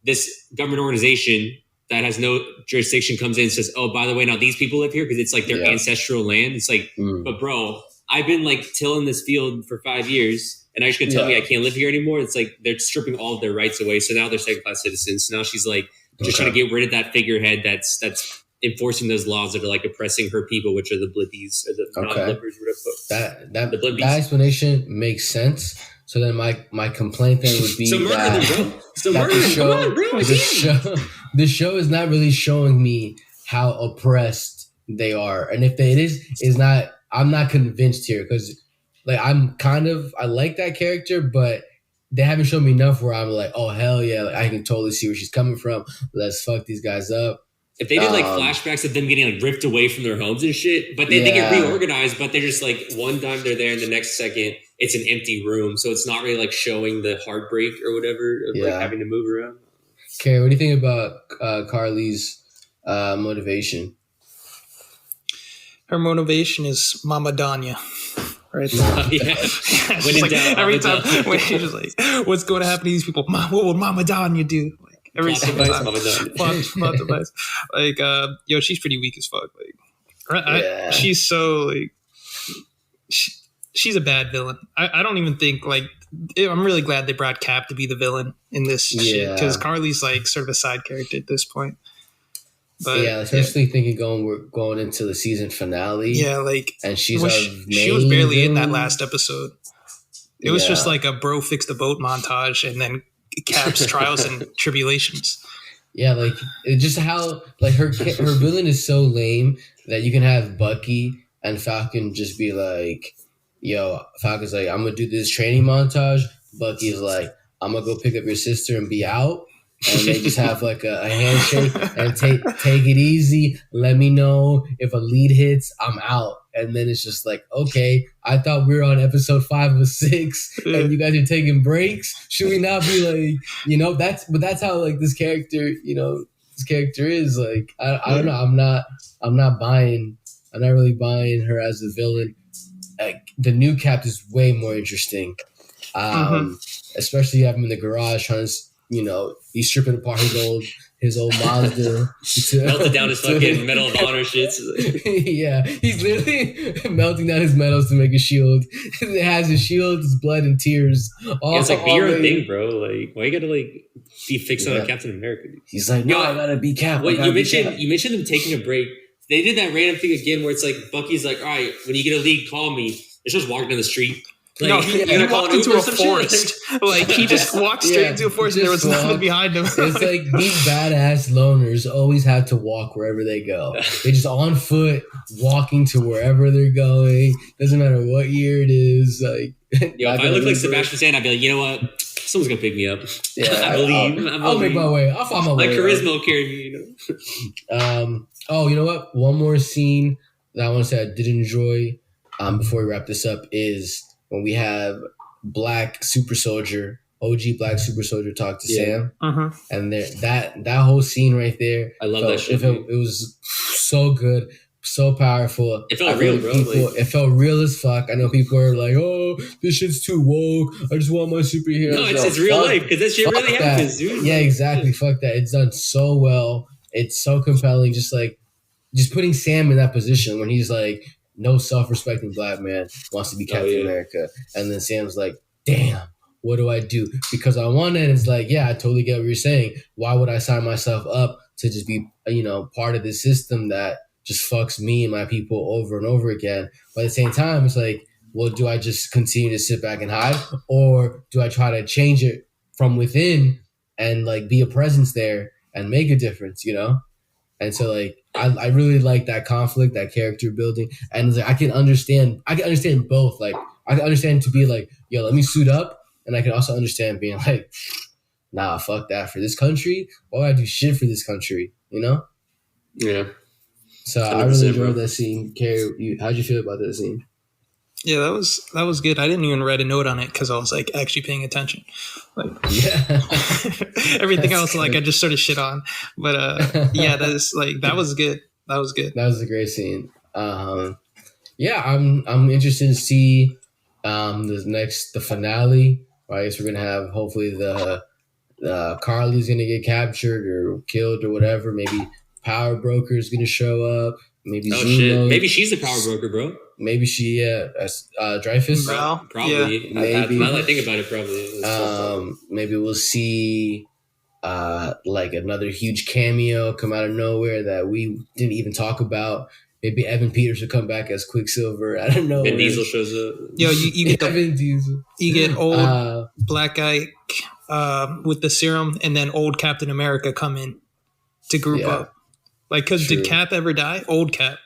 this government organization that has no jurisdiction comes in and says, oh, by the way, now these people live here because it's like their ancestral land." It's like, but bro, I've been like tilling this field for 5 years, and I just gonna tell me I can't live here anymore. It's like they're stripping all of their rights away. So now they're second-class citizens. So now she's like just trying to get rid of that figurehead that's enforcing those laws that are like oppressing her people, which are the blippies or the non-blippers. That explanation makes sense. So then my complaint then would be the show is not really showing me how oppressed they are, and if it is not, I'm not convinced here, because like I like that character, but they haven't shown me enough where I'm like, oh hell yeah, like, I can totally see where she's coming from. Let's fuck these guys up. If they did like flashbacks of them getting like ripped away from their homes and shit, but they get reorganized, but they're just like one time they're there and the next second it's an empty room. So it's not really like showing the heartbreak or whatever of like having to move around. Carrie, what do you think about Carly's motivation? Her motivation is Mama Danya. Right. When in doubt, every time when she's just like, what's going to happen to these people? What will Mama Danya do? Like every single time. Plot device. Like, yo, she's pretty weak as fuck. Like, she's so like, she's a bad villain. I don't even think like. I'm really glad they brought Cap to be the villain in this shit because Carly's like sort of a side character at this point. But especially thinking we're going into the season finale. Yeah, like, and she was barely in that last episode. It was just like a bro fix the boat montage, and then Cap's trials and tribulations. Yeah, like it's just how like her villain is so lame that you can have Bucky and Falcon just be like, yo, Falcon's like, I'm gonna do this training montage. Bucky's like, I'm gonna go pick up your sister and be out. And they just have like a handshake and take it easy. Let me know if a lead hits, I'm out. And then it's just like, okay, I thought we were on episode 5 of 6 and you guys are taking breaks. Should we not be like, that's how like this character is like, I don't know. I'm not really buying her as a villain. The new Cap is way more interesting. Especially you have him in the garage trying to, he's stripping apart his old Mazda. Melted down his fucking Medal of Honor shits. Yeah, he's literally melting down his medals to make a shield. It has his shield, his blood, and tears. It's like, be your own thing, bro. Like, why you gotta like be fixed on Captain America? He's like, no, I gotta be Cap. Wait, you mentioned them taking a break. They did that random thing again where it's like Bucky's like, all right, when you get a lead, call me. They're just walking down the street. Like, no, he walked into a forest. Like he just walked straight into a forest and there was nothing behind him. It's like these badass loners always have to walk wherever they go. They just on foot, walking to wherever they're going. Doesn't matter what year it is. Like, if I look like Sebastian Stan, I'd be like, you know what? Someone's gonna pick me up. Yeah, I believe. I'll make my way. I'll find my way. My charisma will carry me. Oh, you know what? One more scene that I want to say I did enjoy. Before we wrap this up is when we have Black Super Soldier, OG Black Super Soldier talk to Sam. And that whole scene right there. I love that shit. It was so good, so powerful. It felt real, bro. It felt real as fuck. I know people are like, oh, this shit's too woke. I just want my superhero. No, it's real life because that shit really happens, dude. Yeah, exactly. Fuck that. It's done so well. It's so compelling. Just putting Sam in that position when he's like, no self-respecting black man wants to be Captain America. And then Sam's like, damn, what do I do? Because on one end, it's like, yeah, I totally get what you're saying. Why would I sign myself up to just be, part of this system that just fucks me and my people over and over again? But at the same time, it's like, well, do I just continue to sit back and hide? Or do I try to change it from within and like be a presence there and make a difference, And so like I really like that conflict, that character building, and like, I can understand both. Like I can understand to be like, yo, let me suit up, and I can also understand being like, nah, fuck that. For this country, why would I do shit for this country? Yeah. So I really enjoyed that scene. Carrie, how'd you feel about that scene? Yeah, that was good. I didn't even write a note on it because I was like actually paying attention. Like, everything else, like I just sort of shit on. But that was good. That was good. That was a great scene. I'm interested to see the finale. I guess we're gonna have hopefully the Carly's gonna get captured or killed or whatever. Maybe Power Broker is gonna show up. Maybe shit. Maybe she's the power broker, bro. Maybe she, Dreyfus. Well, probably. Yeah. Maybe. Now that I think about it, probably. Maybe we'll see, like another huge cameo come out of nowhere that we didn't even talk about. Maybe Evan Peters will come back as Quicksilver. I don't know. Vin Diesel shows up. Yo, you get Vin Diesel. You get old black guy with the serum, and then old Captain America come in to group up. Like, because did Cap ever die? Old Cap.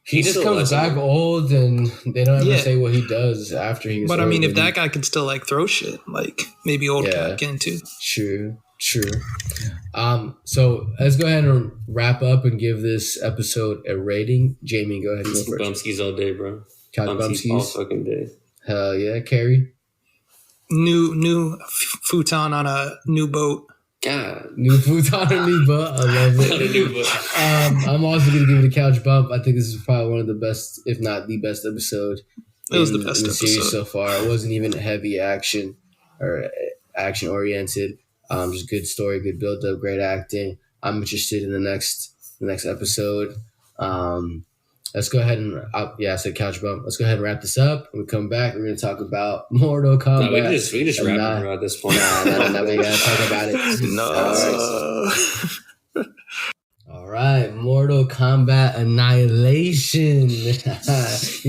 He just comes back old, and they don't ever say what he does after he. But I mean, if that guy could still like throw shit, like maybe old Cap can too. True. So let's go ahead and wrap up and give this episode a rating. Jamie, go ahead and go first. Bumskis all day, bro. Bumskis all fucking day. Hell yeah, Carrie. New futon on a new boat. God. New futon or new butt. I love it. I'm also going to give it a couch bump. I think this is probably one of the best, if not the best episode. It was the best in the episode series so far. It wasn't even heavy action or action oriented. Just good story, good build up, great acting. I'm interested in the next episode. Let's go ahead and I said couch bump. Let's go ahead and wrap this up. When we come back, we're going to talk about Mortal Kombat. No, we can just wrap it at this point. No, we got to talk about it. No. All right, Mortal Kombat Annihilation. You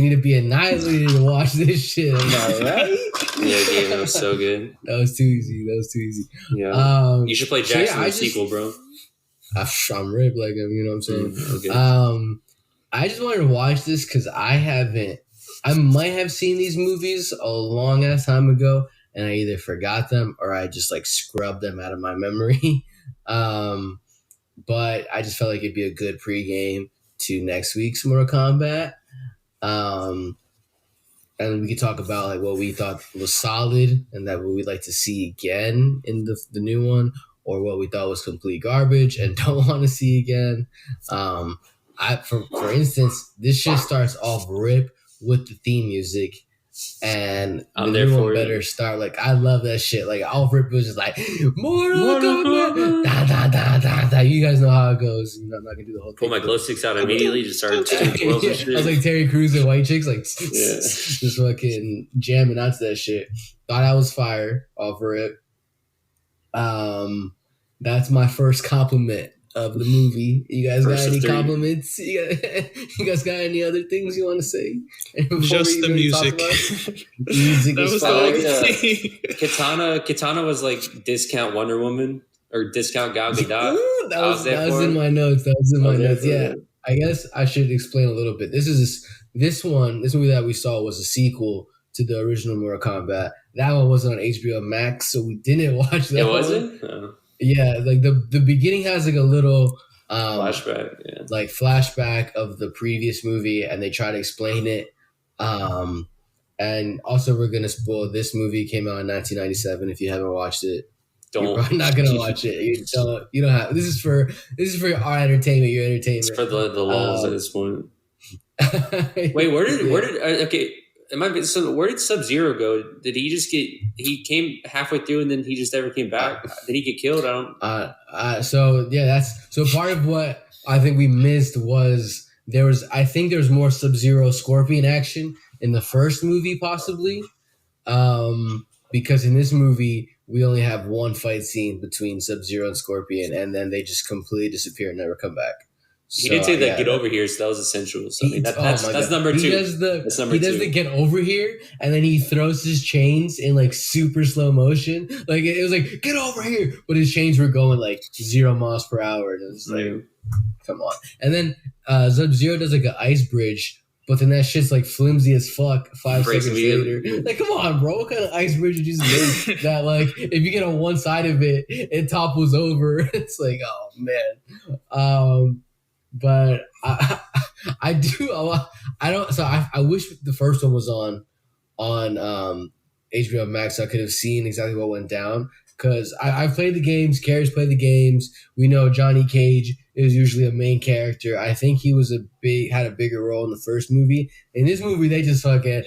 need to be annihilated to watch this shit. Am I right? Yeah, game was so good. That was too easy. Yeah. You should play Jackson in the sequel, bro. I'm ripped like him. You know what I'm saying? Okay. I just wanted to watch this because I might have seen these movies a long ass time ago, and I either forgot them or I just like scrubbed them out of my memory. But I just felt like it'd be a good pregame to next week's Mortal Kombat. And we could talk about like what we thought was solid and that what we'd like to see again in the new one, or what we thought was complete garbage and don't want to see again. For instance, this shit starts off rip with the theme music, and the new one better start. Like, I love that shit. Like, all rip was just like Mortal Kombat, da da da da da. You guys know how it goes. I'm not gonna do the whole thing. Pull my glow sticks out immediately. Just started doing twirls and shit. I was like Terry Crews and White Chicks, like just fucking jamming out to that shit. Thought I was fire off rip. That's my first compliment of the movie. You guys got any compliments? You guys got any other things you want to say? Just the music. Music that is was fire. Katana was like discount Wonder Woman or discount Gal Gadot. That was in my notes. Yeah. I guess I should explain a little bit. This movie that we saw was a sequel to the original Mortal Kombat. That one wasn't on HBO Max, so we didn't watch that. It wasn't? Oh. Yeah, like the beginning has like a little flashback, like flashback of the previous movie, and they try to explain it. And also, we're gonna spoil this movie. Came out in 1997. If you haven't watched it, you're probably not gonna watch it. You don't have. This is for our entertainment. Your entertainment. It's for the lulz at this point. Wait, where did okay? Where did Sub-Zero go? Did he just he came halfway through and then he just never came back? Did he get killed? So part of what I think we missed was there's more Sub-Zero Scorpion action in the first movie, possibly. Because in this movie, we only have one fight scene between Sub-Zero and Scorpion, and then they just completely disappear and never come back. He did say that get over here, so that was essential. So that's number two. He does the get over here, and then he throws his chains in like super slow motion. Like it was like get over here, but his chains were going like 0 miles per hour, and it was like, come on. And then Sub-Zero does like an ice bridge, but then that shit's like flimsy as fuck. 5 seconds later, like come on, bro, what kind of ice bridge did you just make that like if you get on one side of it, it topples over? It's like oh man. But I wish the first one was on HBO Max so I could have seen exactly what went down. Because I've played the games, Carrie's played the games. We know Johnny Cage is usually a main character. I think he was had a bigger role in the first movie. In this movie, they just fucking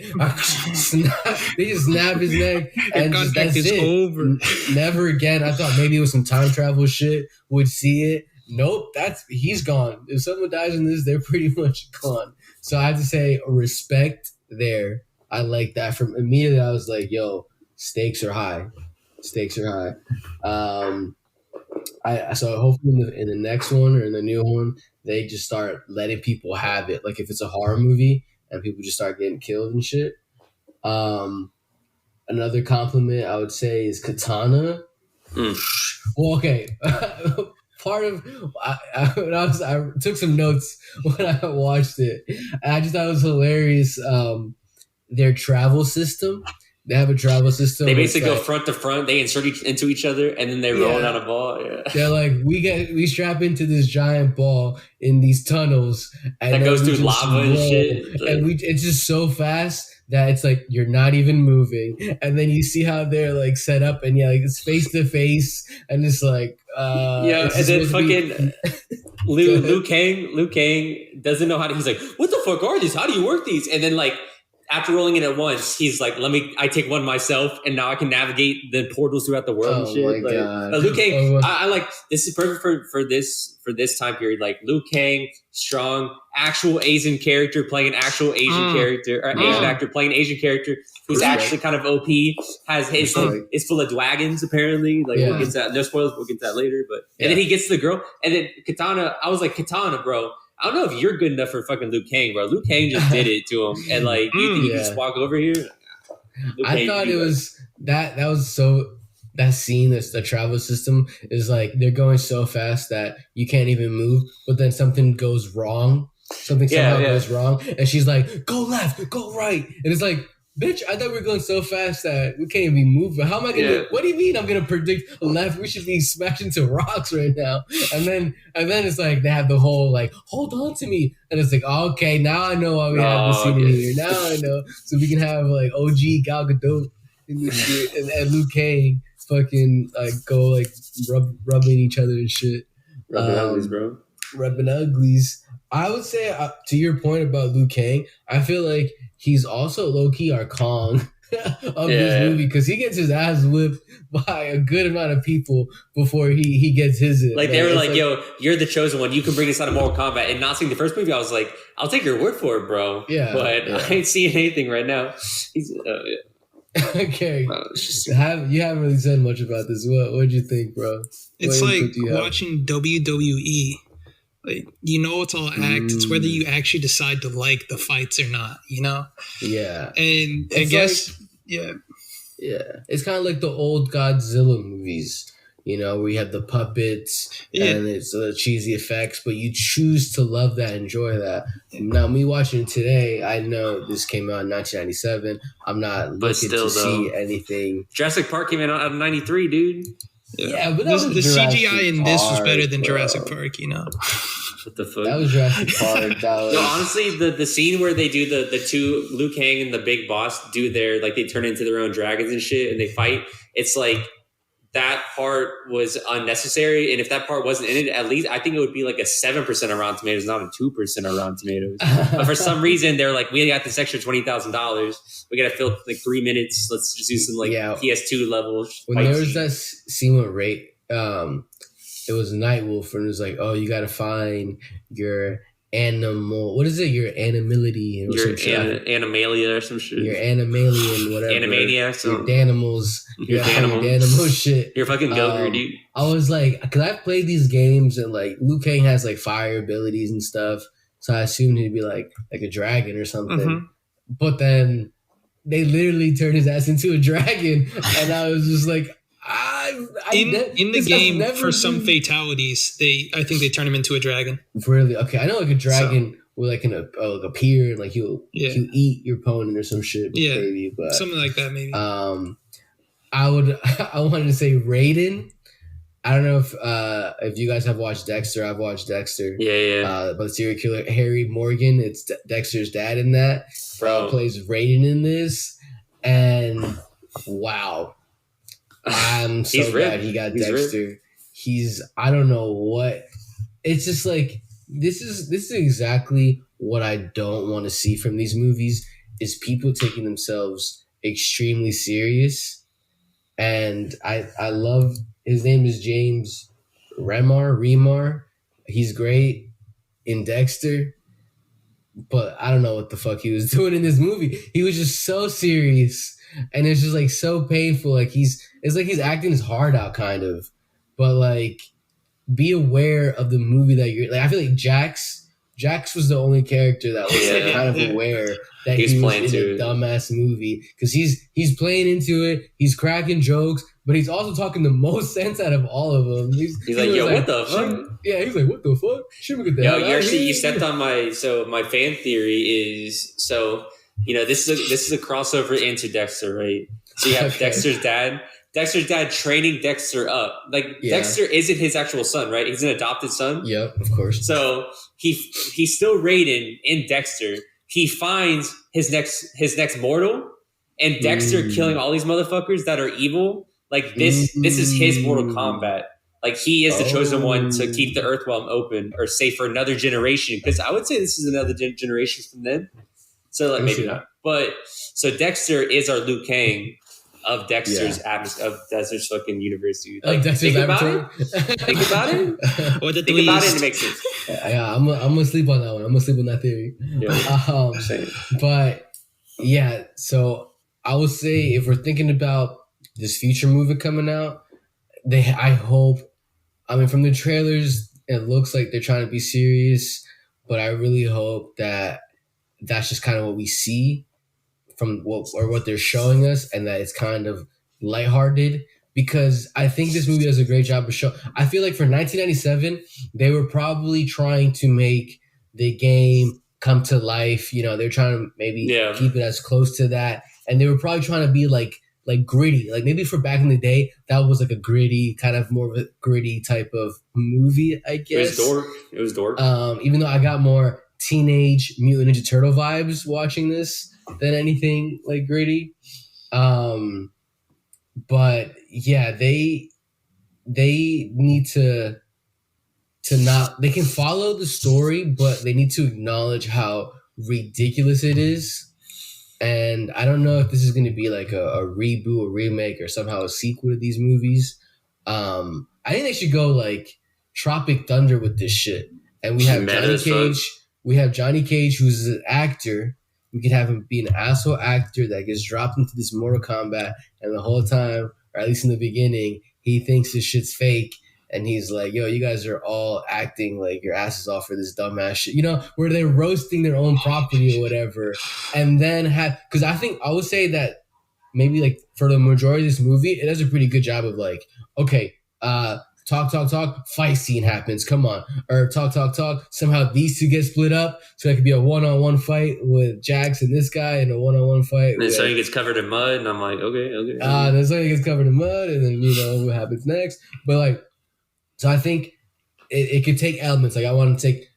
snap his neck and that's it. Over. Never again. I thought maybe it was some time travel shit. Would see it. Nope, he's gone. If someone dies in this, they're pretty much gone. So I have to say respect there. I like that. From immediately, I was like, "Yo, stakes are high. Stakes are high." So hopefully in the next one or in the new one, they just start letting people have it. Like if it's a horror movie and people just start getting killed and shit. Another compliment I would say is Katana. Well, okay. Part of I took some notes when I watched it, and I just thought it was hilarious. Their travel system. They have a travel system. They basically go front to front. They insert into each other, and then they roll down a ball. Yeah. They're like, we strap into this giant ball in these tunnels, and that goes through lava and shit. And it's just so fast that it's like you're not even moving, and then you see how they're like set up, and like it's face to face, and it's like and then fucking Liu Kang doesn't know how to. He's like, what the fuck are these? How do you work these? And then like after rolling it at once, he's like, I take one myself, and now I can navigate the portals throughout the world and shit. My God. Liu Kang, I like, this is perfect for this time period. Like Liu Kang, strong, actual Asian character playing an actual Asian character, or Asian actor playing an Asian character who's actually kind of OP, has his is full of dragons apparently. Like we'll get to that. No spoilers, we'll get to that later. But and then he gets the girl, and then Katana. I was like, Katana, bro. I don't know if you're good enough for fucking Liu Kang, bro. Liu Kang just did it to him, and like you think you can just walk over here? I thought it was that was so. That scene, the travel system is like they're going so fast that you can't even move, but then something goes wrong. Something somehow goes wrong, and she's like, "Go left, go right," and it's like, "Bitch, I thought we were going so fast that we can't even move. How am I gonna? What do you mean I'm gonna predict left? We should be smashing to rocks right now." And then it's like they have the whole like, "Hold on to me," and it's like, oh, "Okay, now I know why we have this scene in here. Now I know, so we can have like OG Gal Gadot in this shit and Liu Kang fucking like go like rubbing each other and shit, rubbing uglies, bro, rubbing uglies." I would say to your point about Liu Kang, I feel like he's also low-key our Kong of this movie because he gets his ass whipped by a good amount of people before he gets his. Like they were like, "Yo, you're the chosen one. You can bring us out of Mortal Kombat." And not seeing the first movie, I was like, "I'll take your word for it, bro." Yeah, but I ain't seeing anything right now. He's okay. You haven't really said much about this. What'd you think, bro? It's like watching WWE. Like, you know, it's all act. It's whether you actually decide to like the fights or not, you know? Yeah. And I guess, Yeah. It's kind of like the old Godzilla movies, you know, where you have the puppets and it's cheesy effects, but you choose to love that, enjoy that. Now, me watching it today, I know this came out in 1997. I'm not looking to see anything. Jurassic Park came out in 93, dude. Yeah, but the CGI in this was better than Jurassic Park, you know? What the fuck? That was Jurassic Park. No, honestly, the scene where they do the two, Liu Kang and the big boss do their, like, they turn into their own dragons and shit and they fight. It's like, that part was unnecessary. And if that part wasn't in it, at least I think it would be like a 7% on Rotten Tomatoes, not a 2% on Rotten Tomatoes. But for some reason, they're like, we got this extra $20,000. We got to fill like 3 minutes. Let's just do some like PS2 level. When there was that scene with Ray, it was Nightwolf, and it was like, oh, you got to find your animal. What is it? Your animality. Your animalia or some shit. Your animalian, whatever. Animaniacs. Your Danimals. Your Animal shit. You're fucking Goku, dude. I was like, because I've played these games, and like Liu Kang has like fire abilities and stuff, so I assumed he'd be like a dragon or something. Mm-hmm. But then they literally turned his ass into a dragon, and I was just like, in the game for some fatalities, I think they turn him into a dragon. Really? Okay, I know like a dragon will like appear and like he'll eat your opponent or some shit. Maybe, but something like that maybe. I wanted to say Raiden. I don't know if you guys have watched Dexter. I've watched Dexter. Yeah. But the serial killer Harry Morgan, it's Dexter's dad in that. Bro plays Raiden in this, and wow. I'm so glad he got Dexter. He's I don't know what. It's just like this is exactly what I don't want to see from these movies is people taking themselves extremely serious. And I love his name is James Remar. He's great in Dexter. But I don't know what the fuck he was doing in this movie. He was just so serious. And it's just like so painful. Like it's like he's acting his heart out kind of. But like be aware of the movie that you're like I feel like Jax was the only character that was like kind of aware that he was in a dumbass movie. Because he's playing into it, he's cracking jokes, but he's also talking the most sense out of all of them. He's like, yo, what the fuck? Yeah, he's like, what the fuck? You stepped on my fan theory is you know, this is a crossover into Dexter, right? So you have Dexter's dad training Dexter up. Like Dexter isn't his actual son, right? He's an adopted son. Yep, of course. So he's still Raiden in Dexter, he finds his next mortal, and Dexter killing all these motherfuckers that are evil. Like this is his Mortal Kombat. Like he is the chosen one to keep the Earthrealm open or safe for another generation. Because I would say this is another generation from them. So like maybe not. But so Dexter is our Liu Kang of Dexter's of Dexter's fucking universe, dude. Like think about it. Think about it. Or the think about it and it makes sense. Yeah, I'm gonna sleep on that one. I'm gonna sleep on that theory. Yeah. But yeah, so I would say if we're thinking about this future movie coming out, I hope. I mean, from the trailers, it looks like they're trying to be serious, but I really hope that that's just kind of what we see from what they're showing us, and that it's kind of lighthearted. Because I think this movie does a great job of I feel like for 1997, they were probably trying to make the game come to life. You know, they're trying to maybe keep it as close to that, and they were probably trying to be like gritty. Like maybe for back in the day, that was like a gritty, kind of more of a gritty type of movie, I guess. It was dork. Even though I got more Teenage Mutant Ninja Turtle vibes watching this than anything like gritty. But yeah, they need to not, they can follow the story, but they need to acknowledge how ridiculous it is. And I don't know if this is going to be like a reboot, a remake, or somehow a sequel to these movies. I think they should go like Tropic Thunder with this shit. And we have Johnny Cage. We have Johnny Cage, who's an actor. We could have him be an asshole actor that gets dropped into this Mortal Kombat, and the whole time, or at least in the beginning, he thinks this shit's fake. And he's like, yo, you guys are all acting like your asses off for this dumbass shit. You know, where they're roasting their own property or whatever. And then because I would say that maybe like for the majority of this movie, it does a pretty good job of like, okay, talk, fight scene happens, come on. Or talk, somehow these two get split up. So it could be a one-on-one fight with Jax and this guy, and a one-on-one fight. And then Sonny gets covered in mud, and I'm like, okay. Then Sonny gets covered in mud, and then, you know, what happens next. But like, so I think it could take elements. Like I want to take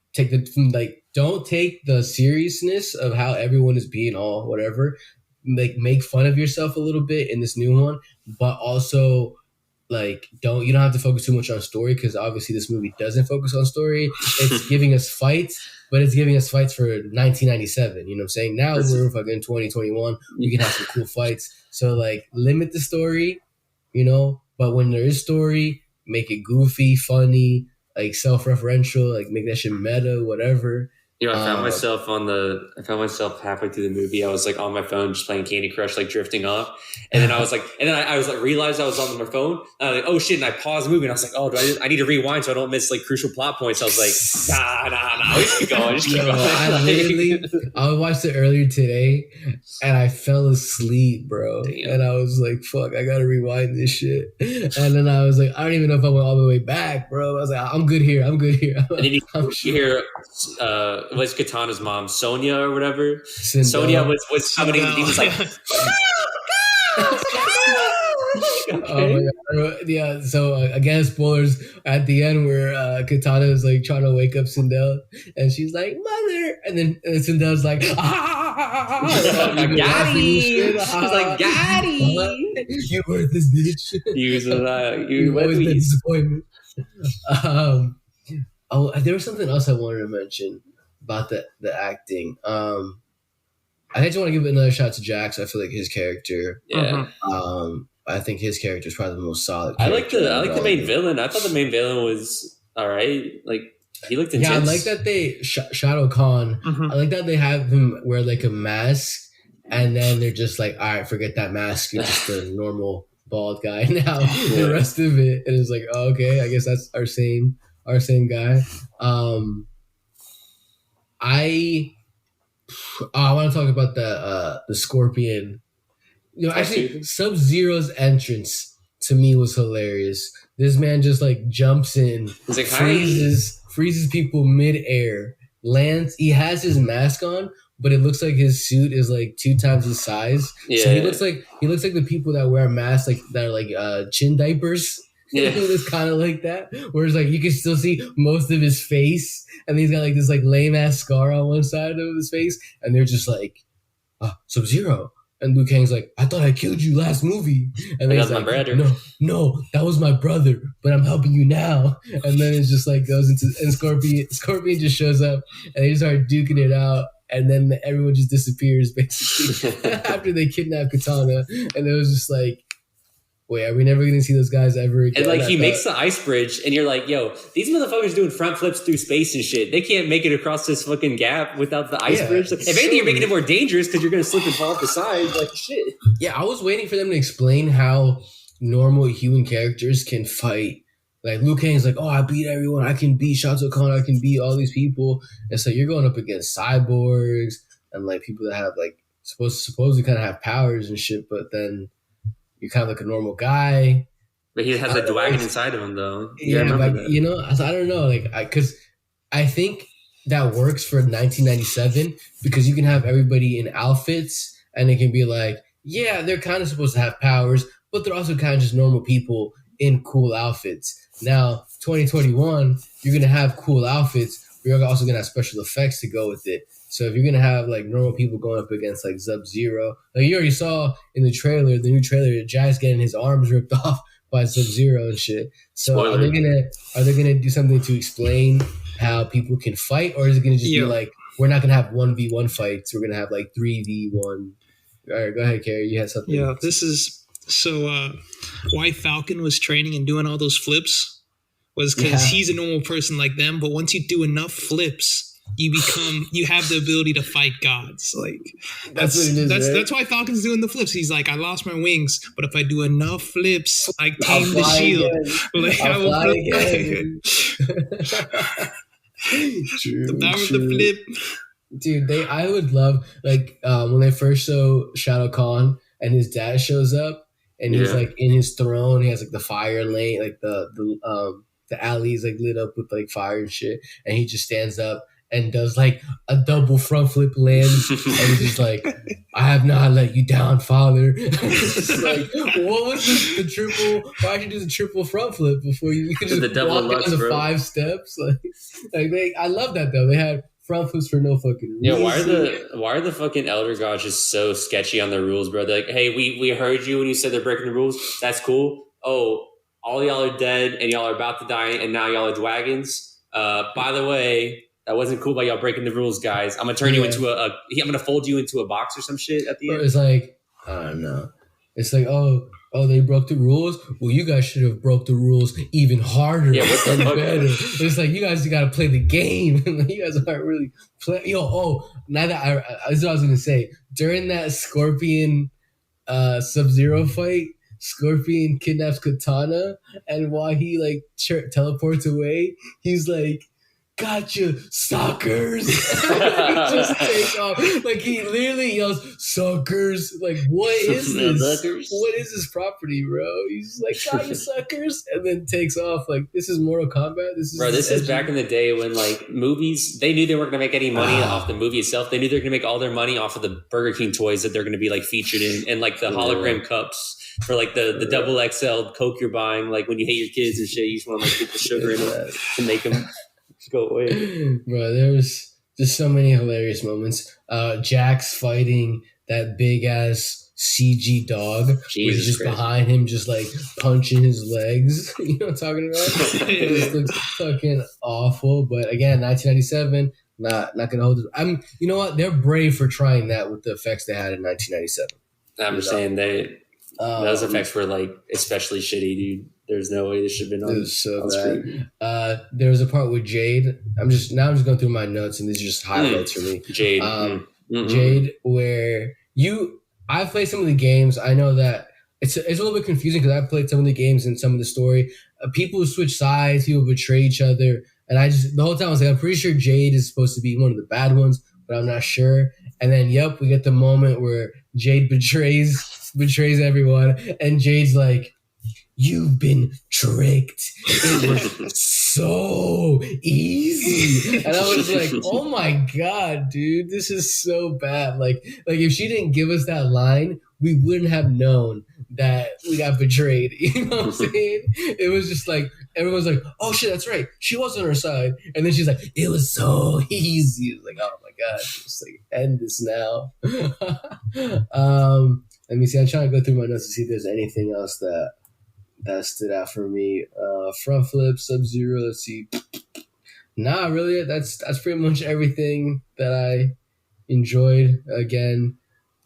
don't take the seriousness of how everyone is being all whatever. Make fun of yourself a little bit in this new one, but also like you don't have to focus too much on story, because obviously this movie doesn't focus on story. It's giving us fights, but it's giving us fights for 1997. You know what I'm saying? Now we're fucking 2021. We can have some cool fights. So like limit the story, you know, but when there is story, make it goofy, funny, like self-referential, like make that shit meta, whatever. You know, I found myself halfway through the movie. I was like on my phone just playing Candy Crush, like drifting off. And then I was like, realized I was on my phone. And I was like, oh shit. And I paused the movie and I was like, oh, I need to rewind so I don't miss like crucial plot points. I was like, nah, just keep going. I watched it earlier today and I fell asleep, bro. Damn. And I was like, fuck, I gotta rewind this shit. And then I was like, I don't even know if I went all the way back, bro. I was like, I'm good here. And then you hear, was Katana's mom, Sonya or whatever? Sonya was coming in and he was like, okay. Oh my god! Yeah. So again, spoilers at the end where Katana is like trying to wake up Sindel, and she's like, "Mother," and then Sindel's like, "Got She's like, "Got You worthless bitch. You always that disappointment." There was something else I wanted to mention about the acting. I just want to give another shout to Jax. I feel like his character. Yeah. I think his character is probably the most solid. I like the main villain. I thought the main villain was all right. Like he looked intense. Yeah, I like that they Shadow Khan. I like that they have him wear like a mask, and then they're just like, all right, forget that mask. You're just a normal bald guy now. The rest of it, and it's like, oh, okay, I guess that's our same guy. I want to talk about the Scorpion. You know, actually, Sub-Zero's entrance to me was hilarious. This man just like jumps in, like, freezes people mid-air, lands. He has his mask on, but it looks like his suit is like 2 times his size. Yeah. So he looks like the people that wear masks, like that are like chin diapers. Yeah. It was kind of like that, where it's like you can still see most of his face, and he's got like this like lame ass scar on one side of his face, and they're just like, Sub-Zero. And Liu Kang's like, I thought I killed you last movie. And then he's like, my brother. No, that was my brother, but I'm helping you now. And then it's just like goes into, and Scorpion just shows up, and they just start duking it out. And then everyone just disappears, basically, after they kidnap Katana. And it was just like, wait, are we never going to see those guys ever again? And like he makes the ice bridge, and you're like, yo, these motherfuckers doing front flips through space and shit. They can't make it across this fucking gap without the ice bridge. Like, if anything, you're making it more dangerous because you're going to slip and fall off the side. Like, shit. Yeah, I was waiting for them to explain how normal human characters can fight. Like, Liu Kang's like, I beat everyone. I can beat Shao Kahn. I can beat all these people. And so you're going up against cyborgs and, like, people that have, like, supposedly kind of have powers and shit, but then you're kind of like a normal guy. But he has a dragon inside of him, though. Yeah, but, I don't know. Like, because I think that works for 1997 because you can have everybody in outfits and it can be like, yeah, they're kind of supposed to have powers, but they're also kind of just normal people in cool outfits. Now, 2021, you're going to have cool outfits, but you're also going to have special effects to go with it. So if you're going to have like normal people going up against like Sub-Zero, like you already saw in the new trailer, Jack's getting his arms ripped off by Sub-Zero and shit. So Spoiler. are they gonna do something to explain how people can fight, or is it gonna just be like, we're not gonna have 1v1 fights, we're gonna have like 3v1? All right, go ahead, Carrie. You had something. Yeah, this is why Falcon was training and doing all those flips was because he's a normal person like them. But once you do enough flips, you have the ability to fight gods. Like that's what it is, right? That's why Falcon's doing the flips. He's like, I lost my wings, but if I do enough flips, I tame the shield. Like, I will fly again. The power of the flip. Dude, I would love, like, when they first show Shao Kahn and his dad shows up and he's like in his throne, he has like the fire lane, like the alley's like lit up with like fire and shit, and he just stands up and does like a double front flip lands, and he's just like, I have not let you down, father. It's just like, what was the triple? Why'd you do the triple front flip before you could just walk down the 5 steps? I love that though. They had front flips for no fucking reason. Yeah, why are the fucking elder gods just so sketchy on their rules, bro? They're like, hey, we heard you when you said they're breaking the rules. That's cool. Oh, all y'all are dead and y'all are about to die, and now y'all are dragons. By the way, that wasn't cool by y'all breaking the rules, guys. I'm gonna turn you into I'm gonna fold you into a box or some shit at the end. It's like, I don't know. It's like, oh, they broke the rules. Well, you guys should have broke the rules even harder and better. It's like, you guys got to play the game. You guys aren't really playing. This is what I was gonna say. During that Scorpion Sub-Zero fight, Scorpion kidnaps Katana, and while he like teleports away, he's like, gotcha, suckers. He just takes off. Like, he literally yells, suckers. Like, what is this? What is this property, bro? He's like, gotcha, suckers. And then takes off. Like, this is Mortal Kombat. This is back in the day when, like, movies, they knew they weren't going to make any money off the movie itself. They knew they were going to make all their money off of the Burger King toys that they're going to be, like, featured in, and, like, the hologram cups for, like, the double XL Coke you're buying. Like, when you hate your kids and shit, you just want to, like, get the sugar in it to make them go away. Bro, there was just so many hilarious moments. Jax fighting that big ass CG dog, which is just behind him, just like punching his legs. You know what I'm talking about? It just looks fucking awful. But again, 1997, not gonna hold it. You know what? They're brave for trying that with the effects they had in 1997. I'm just saying those effects were like especially shitty, dude. There's no way this should have been on. It was so bad. There was a part with Jade. I'm just going through my notes, and these are just highlights for me. Jade, Jade, where I've played some of the games. I know that it's a little bit confusing because I've played some of the games and some of the story. People switch sides. People betray each other, and the whole time I was like, I'm pretty sure Jade is supposed to be one of the bad ones, but I'm not sure. And then, we get the moment where Jade betrays everyone, and Jade's like, you've been tricked. It was so easy. And I was like, oh my God, dude, this is so bad. Like if she didn't give us that line, we wouldn't have known that we got betrayed. You know what I'm saying? It was just like everyone's like, "Oh shit, that's right. She was on her side," and then she's like, "It was so easy." It was like, "Oh my god, just like end this now." Let me see. I'm trying to go through my notes to see if there's anything else that stood out for me. Front flip, Sub-Zero. Let's see. Nah, really. That's pretty much everything that I enjoyed. Again,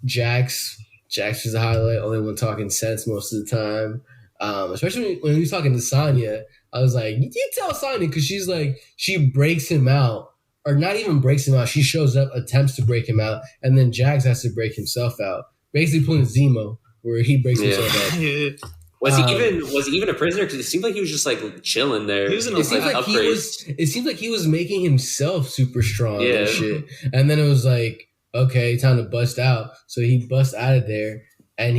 Jax was a highlight. Only one talking sense most of the time. Especially when he was talking to Sonya, I was like, you tell Sonya, because she's like, she breaks him out, or not even breaks him out. She shows up, attempts to break him out, and then Jax has to break himself out, basically pulling Zemo, where he breaks himself out. Was he even a prisoner? Because it seemed like he was just like chilling there. He was in It seems like he was making himself super strong and shit. And then it was like, okay, time to bust out. So he busts out of there, and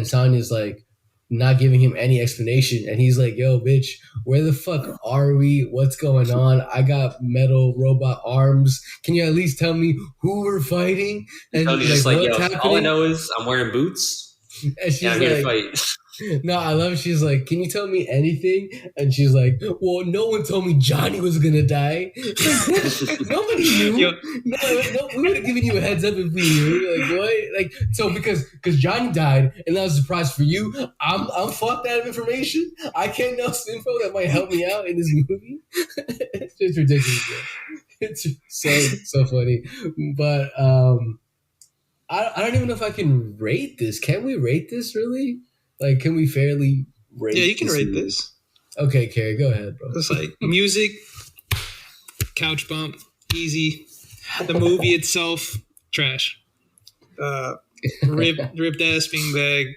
Sonya's like not giving him any explanation. And he's like, yo, bitch, where the fuck are we? What's going on? I got metal robot arms. Can you at least tell me who we're fighting? And he's just like, yo, all I know is I'm wearing boots. And she's I'm here to fight. No, I love it. She's like, can you tell me anything? And she's like, well, no one told me Johnny was going to die. Nobody knew. No, we would have given you a heads up if we knew. Like, what? Like, so because Johnny died, and that was a surprise for you, I'm fucked out of information. I can't know some info that might help me out in this movie. It's just ridiculous. It's so funny. But I don't even know if I can rate this. Can we rate this, really? Like, can we fairly rate this? Yeah, you can rate this. Okay, Carrie, go ahead, bro. It's like music, couch bump, easy. The movie itself, trash. Ripped ass beanbag,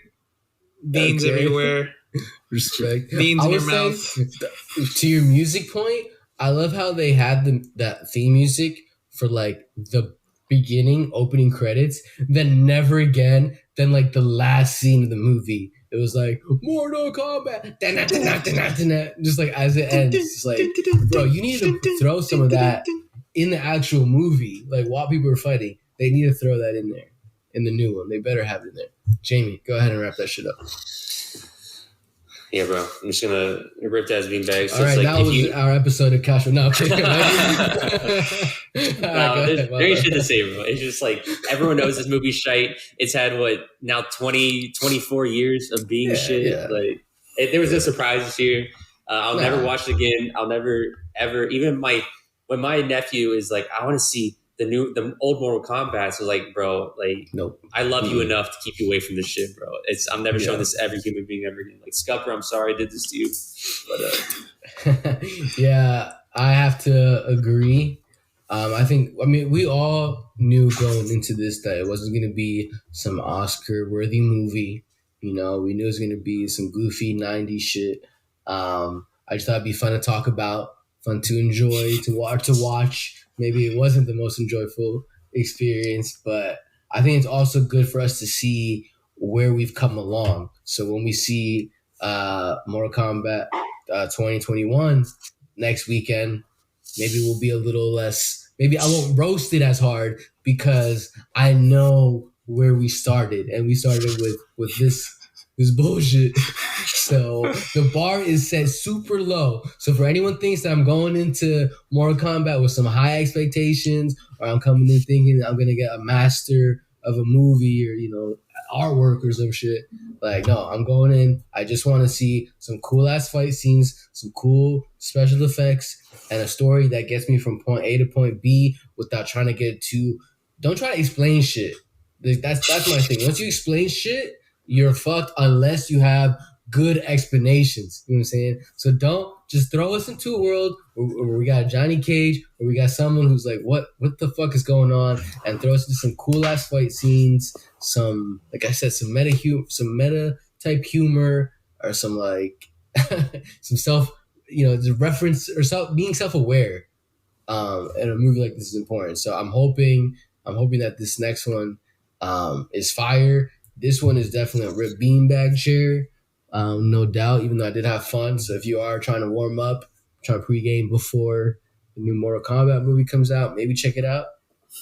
beans everywhere. Respect. Beans in your mouth. To your music point, I love how they had that theme music for like the beginning, opening credits, then never again, then like the last scene of the movie. It was like Mortal Kombat, just like as it ends. It's like, bro, you need to throw some of that in the actual movie. Like while people are fighting, they need to throw that in there in the new one. They better have it in there. Jamie, go ahead and wrap that shit up. Yeah, bro. I'm just gonna rip that as beanbags. So all right, that was our episode of Casual. No, okay. There ain't shit to say, bro. It's just like everyone knows this movie's shite. It's had now 24 years of being shit. Yeah. Like there was no surprises here. I'll never watch it again. I'll never ever. Even when my nephew is like, I want to see the old Mortal Kombat. So like, bro, like, nope. I love you enough to keep you away from this shit, bro. I'm never showing this to every human being ever again. Like, Scupper, I'm sorry I did this to you, but yeah, I have to agree. I mean, we all knew going into this that it wasn't going to be some Oscar-worthy movie. You know, we knew it was going to be some goofy 90s shit. I just thought it'd be fun to talk about, fun to enjoy, to watch. Maybe it wasn't the most enjoyable experience, but I think it's also good for us to see where we've come along. So when we see Mortal Kombat 2021 next weekend, maybe we'll be a little less, maybe I won't roast it as hard because I know where we started, and we started with this bullshit. So the bar is set super low. So for anyone thinks that I'm going into Mortal Kombat with some high expectations, or I'm coming in thinking that I'm gonna get a master of a movie or, you know, artwork or some shit, like, no, I'm going in. I just want to see some cool ass fight scenes, some cool special effects, and a story that gets me from point A to point B without trying to get too. Don't try to explain shit. That's my thing. Once you explain shit, you're fucked unless you have good explanations. You know what I'm saying? So don't just throw us into a world where we got Johnny Cage, or we got someone who's like, what the fuck is going on? And throw us into some cool ass fight scenes, some, like I said, some meta type humor, or some like some self, you know, the reference or being self-aware. And a movie like this is important. So I'm hoping that this next one is fire. This one is definitely a rip beanbag chair, no doubt, even though I did have fun. So if you are trying to warm up, trying to pregame before the new Mortal Kombat movie comes out, maybe check it out.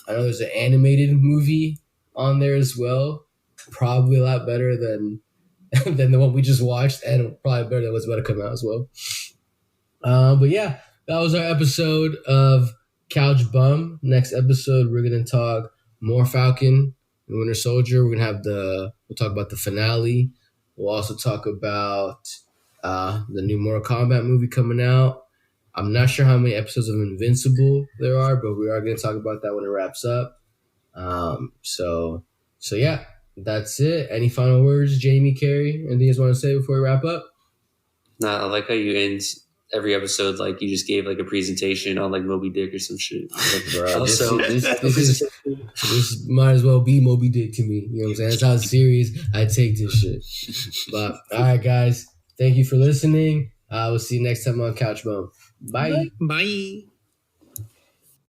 I know there's an animated movie on there as well. Probably a lot better than than the one we just watched, and probably better than what's about to come out as well. But yeah, that was our episode of Couch Bum. Next episode, we're gonna talk more Falcon and Winter Soldier. We'll talk about the finale. We'll also talk about the new Mortal Kombat movie coming out. I'm not sure how many episodes of Invincible there are, but we are going to talk about that when it wraps up. So yeah, that's it. Any final words, Jamie, Carey? Anything you guys want to say before we wrap up? Nah, I like how you end every episode like you just gave like a presentation on like Moby Dick or some shit. Bro, this might as well be Moby Dick to me. You know what I'm saying? That's how serious I take this shit. But all right, guys, thank you for listening. We'll see you next time on Couch Bum. Bye. Bye.